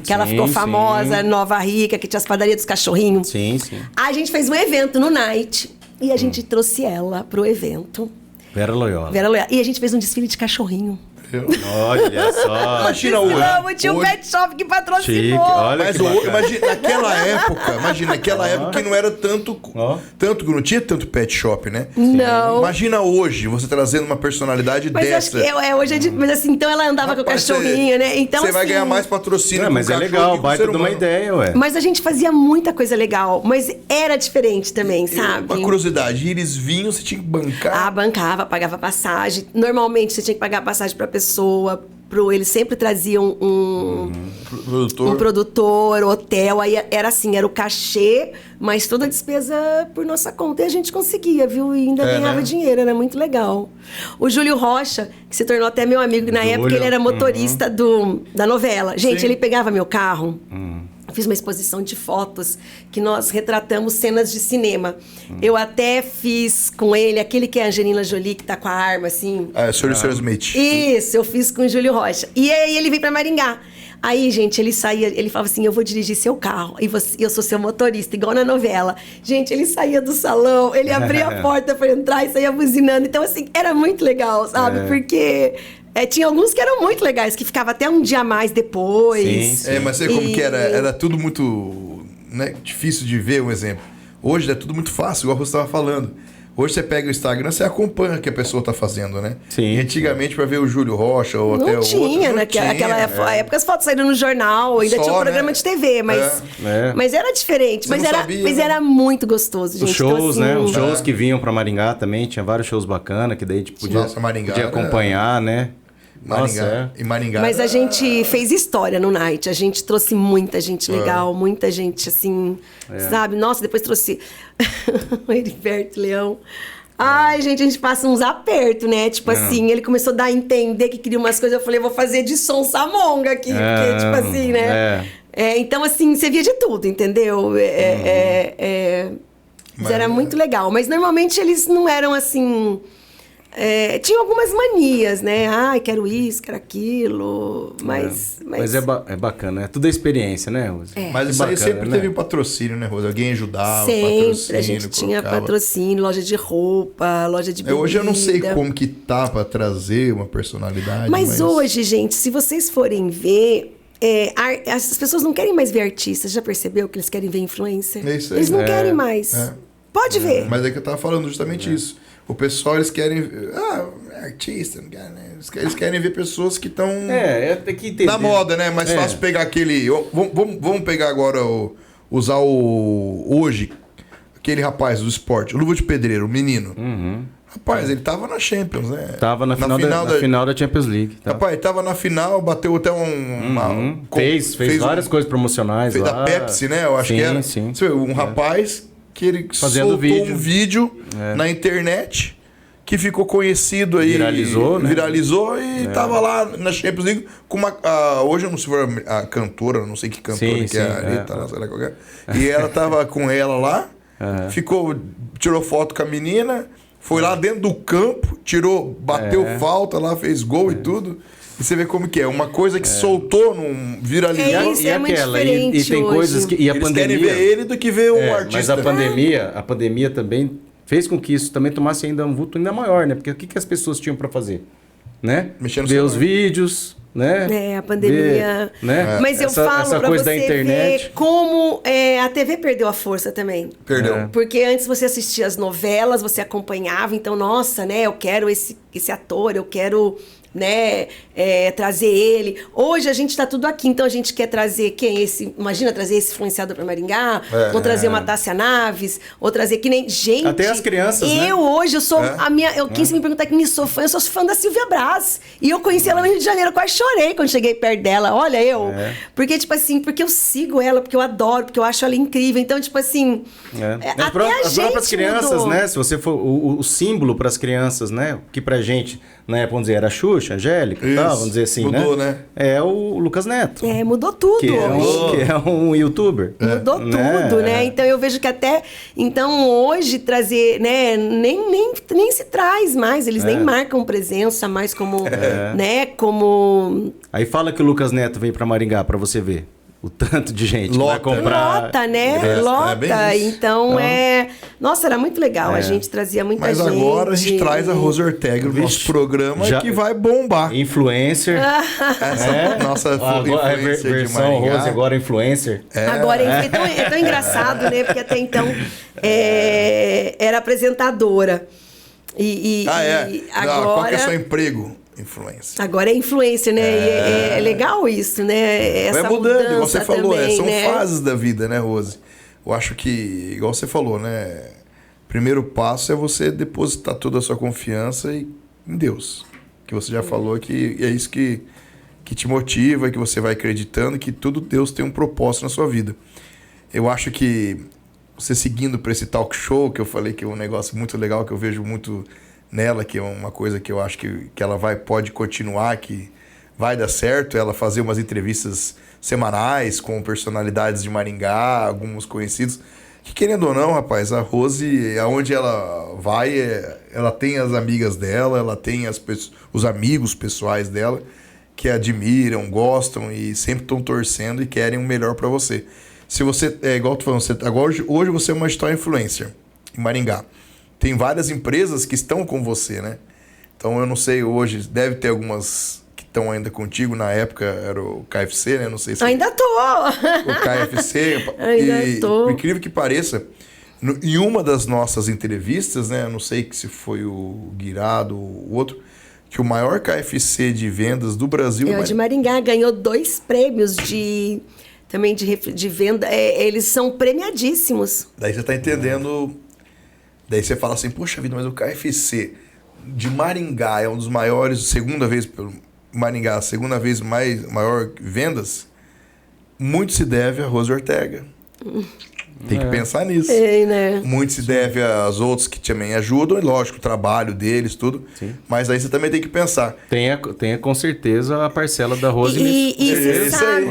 Que ela ficou famosa, Nova Rica, que tinha as padarias dos cachorrinhos. Sim. A gente fez um evento no Night e a gente trouxe ela pro evento. Vera Loyola. E a gente fez um desfile de cachorrinho. Olha só. Imagina hoje. Tinha um pet shop que patrocinou. Chique, olha. Mas imagina naquela época que não era tanto que não tinha tanto pet shop, né? Não. Imagina hoje você trazendo uma personalidade dessa. Acho que hoje é mas assim, então ela andava com o cachorrinho, né? Então você vai ganhar mais patrocínio. Mas é legal, baita de uma ideia, ué. Mas a gente fazia muita coisa legal, mas era diferente também, sabe? Uma curiosidade, eles vinham, você tinha que bancar. Bancava, pagava passagem. Normalmente você tinha que pagar passagem pra pessoa, eles sempre traziam um produtor, hotel, aí era assim, era o cachê, mas toda a despesa por nossa conta, e a gente conseguia, viu? E ainda ganhava dinheiro, era muito legal. O Júlio Rocha, que se tornou até meu amigo, na época ele era motorista da novela. Gente, ele pegava meu carro... Fiz uma exposição de fotos que nós retratamos cenas de cinema. Eu até fiz com ele, aquele que é a Angelina Jolie, que tá com a arma, assim. Sr. Smith. Isso, eu fiz com o Júlio Rocha. E aí ele veio pra Maringá. Aí, gente, ele falava assim, eu vou dirigir seu carro. E eu sou seu motorista, igual na novela. Gente, ele saía do salão, ele abria a porta pra entrar e saía buzinando. Então, assim, era muito legal, sabe? Porque... tinha alguns que eram muito legais, que ficava até um dia a mais depois. Sim. Mas sei como que era. Era tudo muito difícil de ver, um exemplo. Hoje é tudo muito fácil, igual você estava falando. Hoje você pega o Instagram, você acompanha o que a pessoa está fazendo, né? Sim. E antigamente, para ver o Júlio Rocha ou até o outro... Naquela época as fotos saíram no jornal, ainda tinha um programa de TV, mas era diferente. Mas era muito gostoso, gente. Os shows, então, assim, né? Os shows que vinham para Maringá também, tinha vários shows bacanas, que daí a gente podia acompanhar, né? Maringá. Mas a gente fez história no Night. A gente trouxe muita gente legal, muita gente assim, sabe? Nossa, depois trouxe o Heriberto Leão. Ai, gente, a gente passa uns apertos, né? Tipo assim, ele começou a dar a entender que queria umas coisas. Eu falei, vou fazer de som Samonga aqui. Porque, tipo assim, né? Então, assim, você via de tudo, entendeu? Mas era muito legal. Mas normalmente eles não eram assim... tinha algumas manias, né? Ai, quero isso, quero aquilo, mas é bacana, é tudo a experiência, né, Rose? Mas isso aí bacana, sempre né? teve patrocínio, né, Rose? Alguém ajudava, sempre patrocínio, a gente tinha colocava. patrocínio, loja de roupa, loja de bebida. Hoje eu não sei como que tá pra trazer uma personalidade, Mas hoje, gente, se vocês forem ver, as pessoas não querem mais ver artistas. Já percebeu que eles querem ver influencer? É isso aí. Eles não querem mais. Pode ver. Mas é que eu tava falando justamente isso. O pessoal, eles querem... artista, não quer, né? Eles querem ver pessoas que estão... tem que entender. Na moda, né? Mais fácil pegar aquele... Vamos pegar agora, usar hoje, aquele rapaz do esporte, o Luva de Pedreiro, o menino. Rapaz, ele tava na Champions, né? Tava na final da Champions League. Tá? Rapaz, ele tava na final, bateu até Fez várias coisas promocionais fez lá. da Pepsi, né? Eu acho que era. Sim. Você vê, um rapaz que ele Fazendo soltou um vídeo na internet que ficou conhecido aí. Viralizou, né? Viralizou e tava lá na Champions League com uma... hoje eu não sei se foi a cantora, não sei que cantora que é a Anitta, sei lá qual é. E ela tava com ela lá, tirou foto com a menina, foi lá dentro do campo, bateu falta lá, fez gol e tudo. E você vê como que é. Uma coisa que soltou, viralizou. Isso é muito diferente e tem hoje. Coisas que... E a Eles pandemia, querem ver ele do que ver um artista. Mas a pandemia também fez com que isso também tomasse ainda um vulto ainda maior, né? Porque o que as pessoas tinham para fazer? Né? Mexer no ver celular. os vídeos, né? A pandemia... né? Mas eu falo essa pra coisa você da internet. ver como a TV perdeu a força também. Perdeu. Porque antes você assistia as novelas, você acompanhava, então, nossa, né? Eu quero esse ator, eu quero... né, trazer ele. Hoje a gente tá tudo aqui, então a gente quer trazer imagina trazer esse influenciador para Maringá, ou trazer uma Tássia Naves, ou trazer que nem gente. Até as crianças, né? Hoje eu sou quem se me perguntar quem sou fã, eu sou fã da Silvia Brás. E eu conheci ela no Rio de Janeiro, eu quase chorei quando cheguei perto dela. Olha eu. Porque tipo assim, porque eu sigo ela, porque eu adoro, porque eu acho ela incrível. Então, tipo assim, até as próprias crianças, mudou. né? Se você for o símbolo para as crianças, né? Que pra gente, né, vamos dizer, era Xuxa, Angélica e tal, vamos dizer assim, mudou, né? É o Lucas Neto. Mudou tudo Que hoje. é um youtuber. Mudou tudo, né? Então eu vejo que até... Então hoje trazer, né? Nem se traz mais. Eles nem marcam presença mais como... né? Como... Aí fala que o Lucas Neto vem pra Maringá pra você ver. O tanto de gente que vai comprar. Lota, né? Lota. Então Nossa, era muito legal. A gente trazia muita gente. Mas agora a gente traz a Rose Ortega no nosso programa que vai bombar. Influencer. Nossa influencer de versão Maringá. Rose agora influencer. Agora é tão engraçado, né? Porque até então era apresentadora. Agora... Qual que é o seu emprego? Influência. Agora é influência, né? E é legal isso, né? Essa vai mudando, igual você mudança falou, também, são né? fases da vida, né, Rose? Eu acho que, igual você falou, né? Primeiro passo é você depositar toda a sua confiança em Deus. Que você já falou que é isso que te motiva, que você vai acreditando que tudo Deus tem um propósito na sua vida. Eu acho que você seguindo para esse talk show, que eu falei que é um negócio muito legal, que eu vejo muito nela, que é uma coisa que eu acho que ela pode continuar, que vai dar certo, ela fazer umas entrevistas semanais com personalidades de Maringá, alguns conhecidos, que querendo ou não, rapaz, a Rose, aonde ela vai, ela tem as amigas dela, ela tem os amigos pessoais dela, que admiram, gostam e sempre estão torcendo e querem o melhor para você. Se você, igual eu tô falando, agora, hoje você é uma digital influencer em Maringá. Tem várias empresas que estão com você, né? Então eu não sei, hoje deve ter algumas que estão ainda contigo. Na época era o KFC, né? Não sei se... Ainda tô! O KFC. Ainda tô. Por incrível que pareça, em uma das nossas entrevistas, né? Eu não sei se foi o Guirado ou o outro, que o maior KFC de vendas do Brasil... É o de Maringá, ganhou 2 prêmios de venda. Eles são premiadíssimos. Daí você tá entendendo... Daí você fala assim, poxa vida, mas o KFC de Maringá é um dos maiores, segunda vez maior vendas, muito se deve a Rose Ortega. Tem que pensar nisso. Né? Muito se deve aos outros que também ajudam, e lógico, o trabalho deles, tudo. Sim. Mas aí você também tem que pensar. Tenha com certeza a parcela da Rose e você sabe,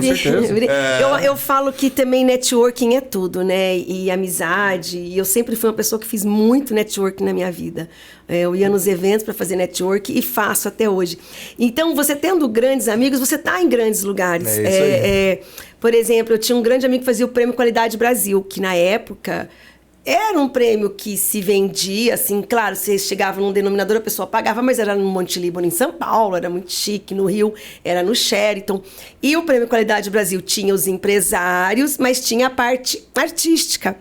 eu falo que também networking é tudo, né? E amizade. E eu sempre fui uma pessoa que fiz muito networking na minha vida. Eu ia nos eventos para fazer network e faço até hoje. Então, você tendo grandes amigos, você está em grandes lugares. É isso aí. Por exemplo, eu tinha um grande amigo que fazia o Prêmio Qualidade Brasil, que na época era um prêmio que se vendia, assim, claro, você chegava num denominador, a pessoa pagava, mas era no Monte Líbano, em São Paulo, era muito chique, no Rio, era no Sheraton. E o Prêmio Qualidade Brasil tinha os empresários, mas tinha a parte artística.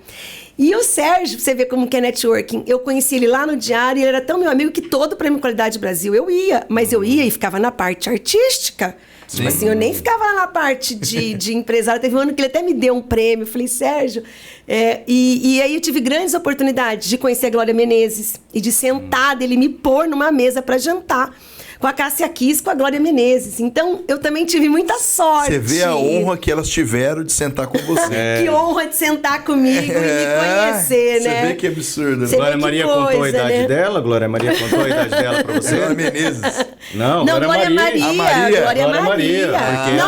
E o Sérgio, você vê como que é networking, eu conheci ele lá no Diário, e ele era tão meu amigo que todo o Prêmio Qualidade Brasil eu ia, mas eu ia e ficava na parte artística. Tipo assim, eu nem ficava lá na parte de empresário. Teve um ano que ele até me deu um prêmio. Eu falei, Sérgio... E aí eu tive grandes oportunidades de conhecer a Glória Menezes e de sentar, dele me pôr numa mesa para jantar com a Cássia Kiss, com a Glória Menezes. Então, eu também tive muita sorte. Você vê a honra que elas tiveram de sentar com você. Que honra de sentar comigo e me conhecer, né? Você vê que absurdo. Né? Glória Maria contou a idade dela? Glória Maria contou a idade dela pra você? Glória Menezes. Não, Glória Maria. Glória Maria.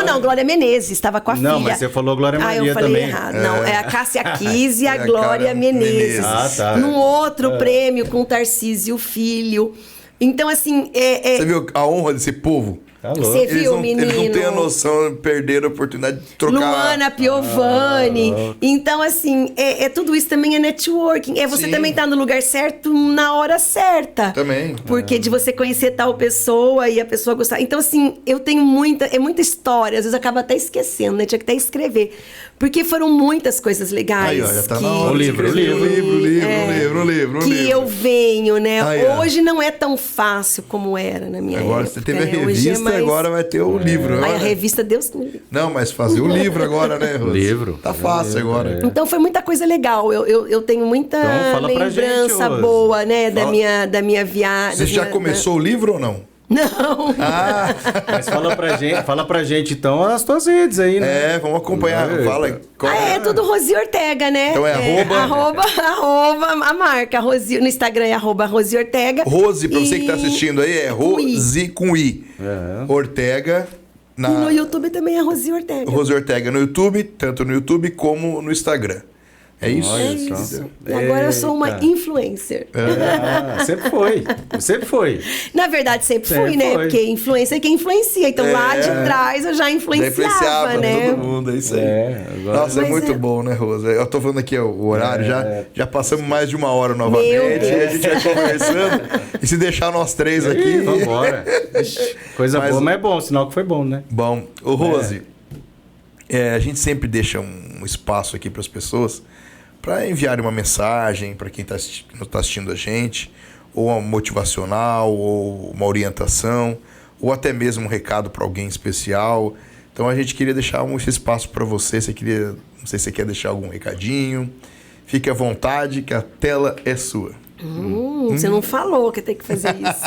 Não, Glória Menezes, estava com a filha. Não, mas você falou Glória Maria também. Eu falei errado. Não, é a Cássia Kiss e a Glória Menezes. Tá. Num outro prêmio com o Tarcísio Filho. Então, assim... Você viu a honra desse povo? Você viu, menino? Eles não têm a noção, perderam a oportunidade de trocar. Luana Piovani. Então, assim, tudo isso também é networking. É você Sim. também estar no lugar certo na hora certa. Também. Porque de você conhecer tal pessoa e a pessoa gostar. Então, assim, eu tenho muita história. Às vezes eu acabo até esquecendo, né? Tinha que até escrever. Porque foram muitas coisas legais. Aí, ó, já tá que... na hora. Um livro. Que eu venho, né? Aí, ó. Hoje não é tão fácil como era na minha Agora época. você teve a né? Hoje revista, mais... agora vai ter o livro. Aí Né? a revista Deus me livre. Não, mas fazer o livro agora, né, Rose? Livro. Tá fácil agora. Então foi muita coisa legal. Eu tenho muita Então, fala pra gente, lembrança Rose. boa, né, Fala. da minha viagem. Você já começou o livro ou não? Não. Ah, Mas fala pra gente então as tuas redes aí, né? vamos acompanhar. Fala. Qual É tudo Rosi Ortega, né? Então é arroba a marca. Rosi, no Instagram é @Rosi Ortega. Rose, pra você que tá assistindo aí, é Com I. Rose com I. Ortega. E no YouTube também é Rosi Ortega. Rose Ortega no YouTube, tanto no YouTube como no Instagram. É isso? Olha É só. isso. E agora eu sou uma Eita. influencer. Sempre foi. Na verdade, sempre fui, Sempre né? foi. Porque influência é quem influencia. Então lá de trás eu já Já influenciava, né? todo mundo, é isso aí. Agora... Nossa, é Mas muito bom, né, Rosa? Eu tô falando aqui ó, o horário, já passamos mais de 1 hora novamente. Meu E a Deus. gente vai conversando. E se deixar nós três aqui. Vambora. Ixi, coisa Mas- boa, mas é bom, sinal que foi bom, né? Bom, ô Rose, a gente sempre deixa um espaço aqui para as pessoas para enviar uma mensagem para quem está assistindo a gente, ou uma motivacional, ou uma orientação, ou até mesmo um recado para alguém especial. Então a gente queria deixar esse espaço para você. Não sei se você quer deixar algum recadinho. Fique à vontade, que a tela é sua. Você não falou que tem que fazer isso.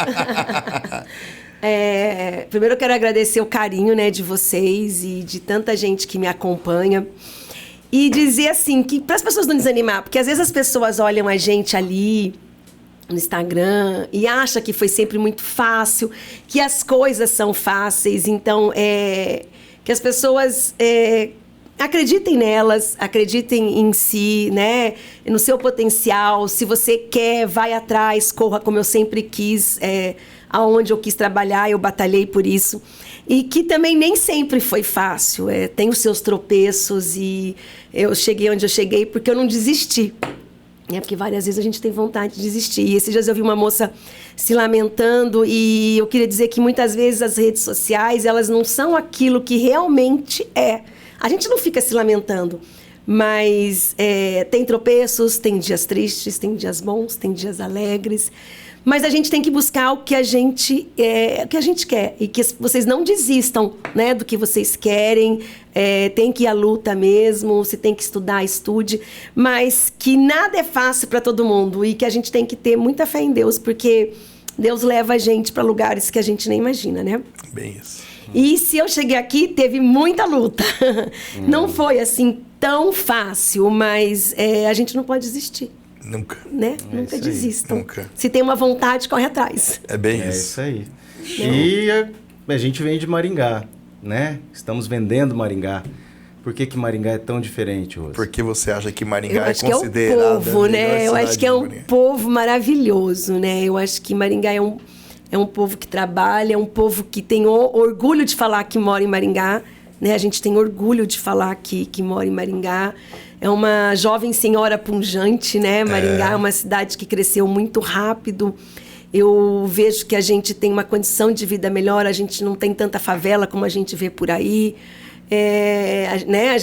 Primeiro eu quero agradecer o carinho, né, de vocês e de tanta gente que me acompanha. E dizer assim, que para as pessoas não desanimar, porque às vezes as pessoas olham a gente ali no Instagram e acham que foi sempre muito fácil, que as coisas são fáceis. Então, que as pessoas acreditem nelas, acreditem em si, né? No seu potencial. Se você quer, vai atrás, corra como eu sempre quis. Aonde eu quis trabalhar, eu batalhei por isso. E que também nem sempre foi fácil. Tem os seus tropeços e eu cheguei onde eu cheguei porque eu não desisti. Porque várias vezes a gente tem vontade de desistir. E esses dias eu vi uma moça se lamentando e eu queria dizer que muitas vezes as redes sociais, elas não são aquilo que realmente é. A gente não fica se lamentando, mas tem tropeços, tem dias tristes, tem dias bons, tem dias alegres. Mas a gente tem que buscar o que a gente quer. E que vocês não desistam, né, do que vocês querem. Tem que ir à luta mesmo. Se tem que estudar, estude. Mas que nada é fácil para todo mundo. E que a gente tem que ter muita fé em Deus. Porque Deus leva a gente para lugares que a gente nem imagina, né? Bem isso. E se eu cheguei aqui, teve muita luta. Não foi assim tão fácil. Mas a gente não pode desistir. Nunca. Né? Nunca aí. desistam. Nunca. Se tem uma vontade, corre atrás. É bem É isso. isso aí. E a gente vem de Maringá, né? Estamos vendendo Maringá. Por que Maringá é tão diferente, Rose? Por que você acha que Eu Maringá é acho que é o considerada povo, a melhor né? Eu acho cidade que é do um Maringá? povo maravilhoso, né? Eu acho que Maringá é um povo que trabalha, é um povo que tem orgulho de falar que mora em Maringá, né? A gente tem orgulho de falar que mora em Maringá. É uma jovem senhora pujante, né? Maringá é uma cidade que cresceu muito rápido. Eu vejo que a gente tem uma condição de vida melhor, a gente não tem tanta favela como a gente vê por aí. Né?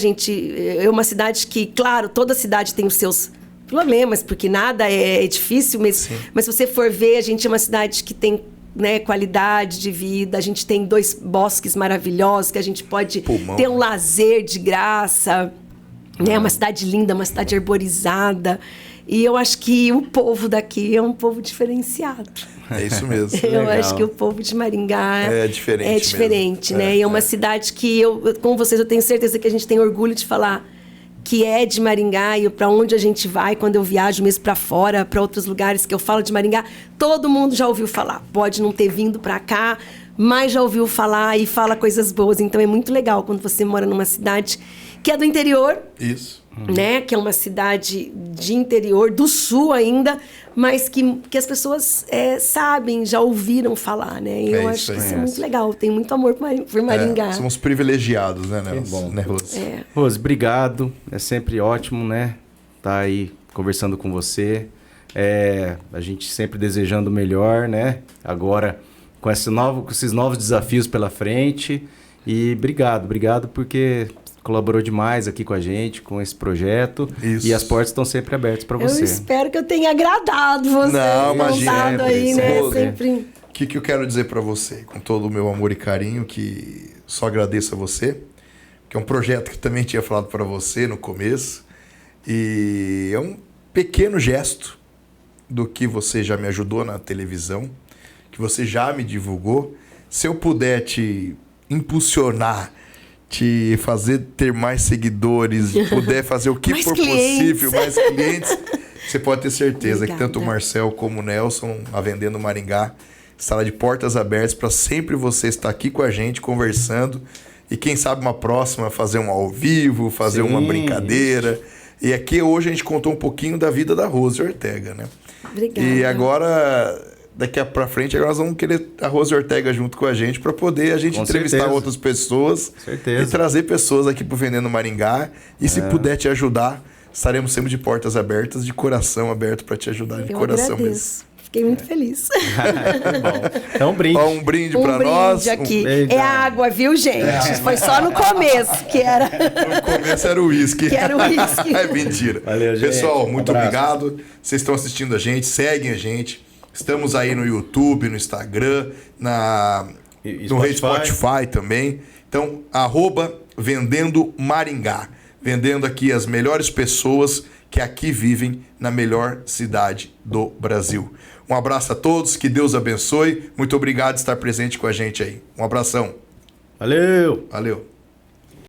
É uma cidade que, claro, toda cidade tem os seus problemas, porque nada é difícil, mas se você for ver, a gente é uma cidade que tem, né, qualidade de vida, a gente tem 2 bosques maravilhosos, que a gente pode ter um lazer de graça, né? Uma cidade linda, uma cidade arborizada. E eu acho que o povo daqui é um povo diferenciado. É isso mesmo. Eu acho que o povo de Maringá é diferente né? E é uma cidade que com vocês, eu tenho certeza que a gente tem orgulho de falar que é de Maringá, e para onde a gente vai, quando eu viajo mesmo para fora, para outros lugares que eu falo de Maringá, todo mundo já ouviu falar. Pode não ter vindo para cá, mas já ouviu falar e fala coisas boas. Então é muito legal quando você mora numa cidade que é do interior. Isso. Né? Que é uma cidade de interior, do sul ainda, mas que as pessoas sabem, já ouviram falar, né? E eu acho que isso é muito legal. Tenho muito amor por Maringá. Somos privilegiados, né, Nelson? Né, Rose? Rose, obrigado. É sempre ótimo, né? Tá aí conversando com você. A gente sempre desejando o melhor, né? Agora, com esses novos desafios pela frente. E obrigado porque colaborou demais aqui com a gente, com esse projeto. Isso. E as portas estão sempre abertas para você. Eu espero que eu tenha agradado você. Não, imagina. Aí, né? Sempre. O que eu quero dizer para você, com todo o meu amor e carinho, que só agradeço a você, que é um projeto que também tinha falado para você no começo, e é um pequeno gesto do que você já me ajudou na televisão, que você já me divulgou. Se eu puder te impulsionar, te fazer ter mais seguidores, puder fazer o que for possível, mais clientes, você pode ter certeza que tanto o Marcel como o Nelson, a Vendendo Maringá, estará de portas abertas para sempre você estar aqui com a gente, conversando, e quem sabe uma próxima fazer um ao vivo, fazer uma brincadeira. E aqui hoje a gente contou um pouquinho da vida da Rose Ortega, né? Obrigada. E agora, daqui pra frente, agora nós vamos querer a Rose Ortega junto com a gente para poder a gente entrevistar outras pessoas e trazer pessoas aqui pro Vendendo Maringá. E se puder te ajudar, estaremos sempre de portas abertas, de coração aberto para te ajudar, de coração mesmo. Fiquei muito feliz. Bom. Então, um brinde. Um brinde para nós. Aqui. É água, viu, gente? Foi só no começo que era. No começo era o uísque. Que era o uísque. É mentira. Valeu, gente. Pessoal, muito obrigado. Vocês estão assistindo a gente, seguem a gente. Estamos aí no YouTube, no Instagram, no Spotify também. Então, @Vendendo Maringá. Vendendo aqui as melhores pessoas que aqui vivem na melhor cidade do Brasil. Um abraço a todos, que Deus abençoe. Muito obrigado por estar presente com a gente aí. Um abração. Valeu! Valeu.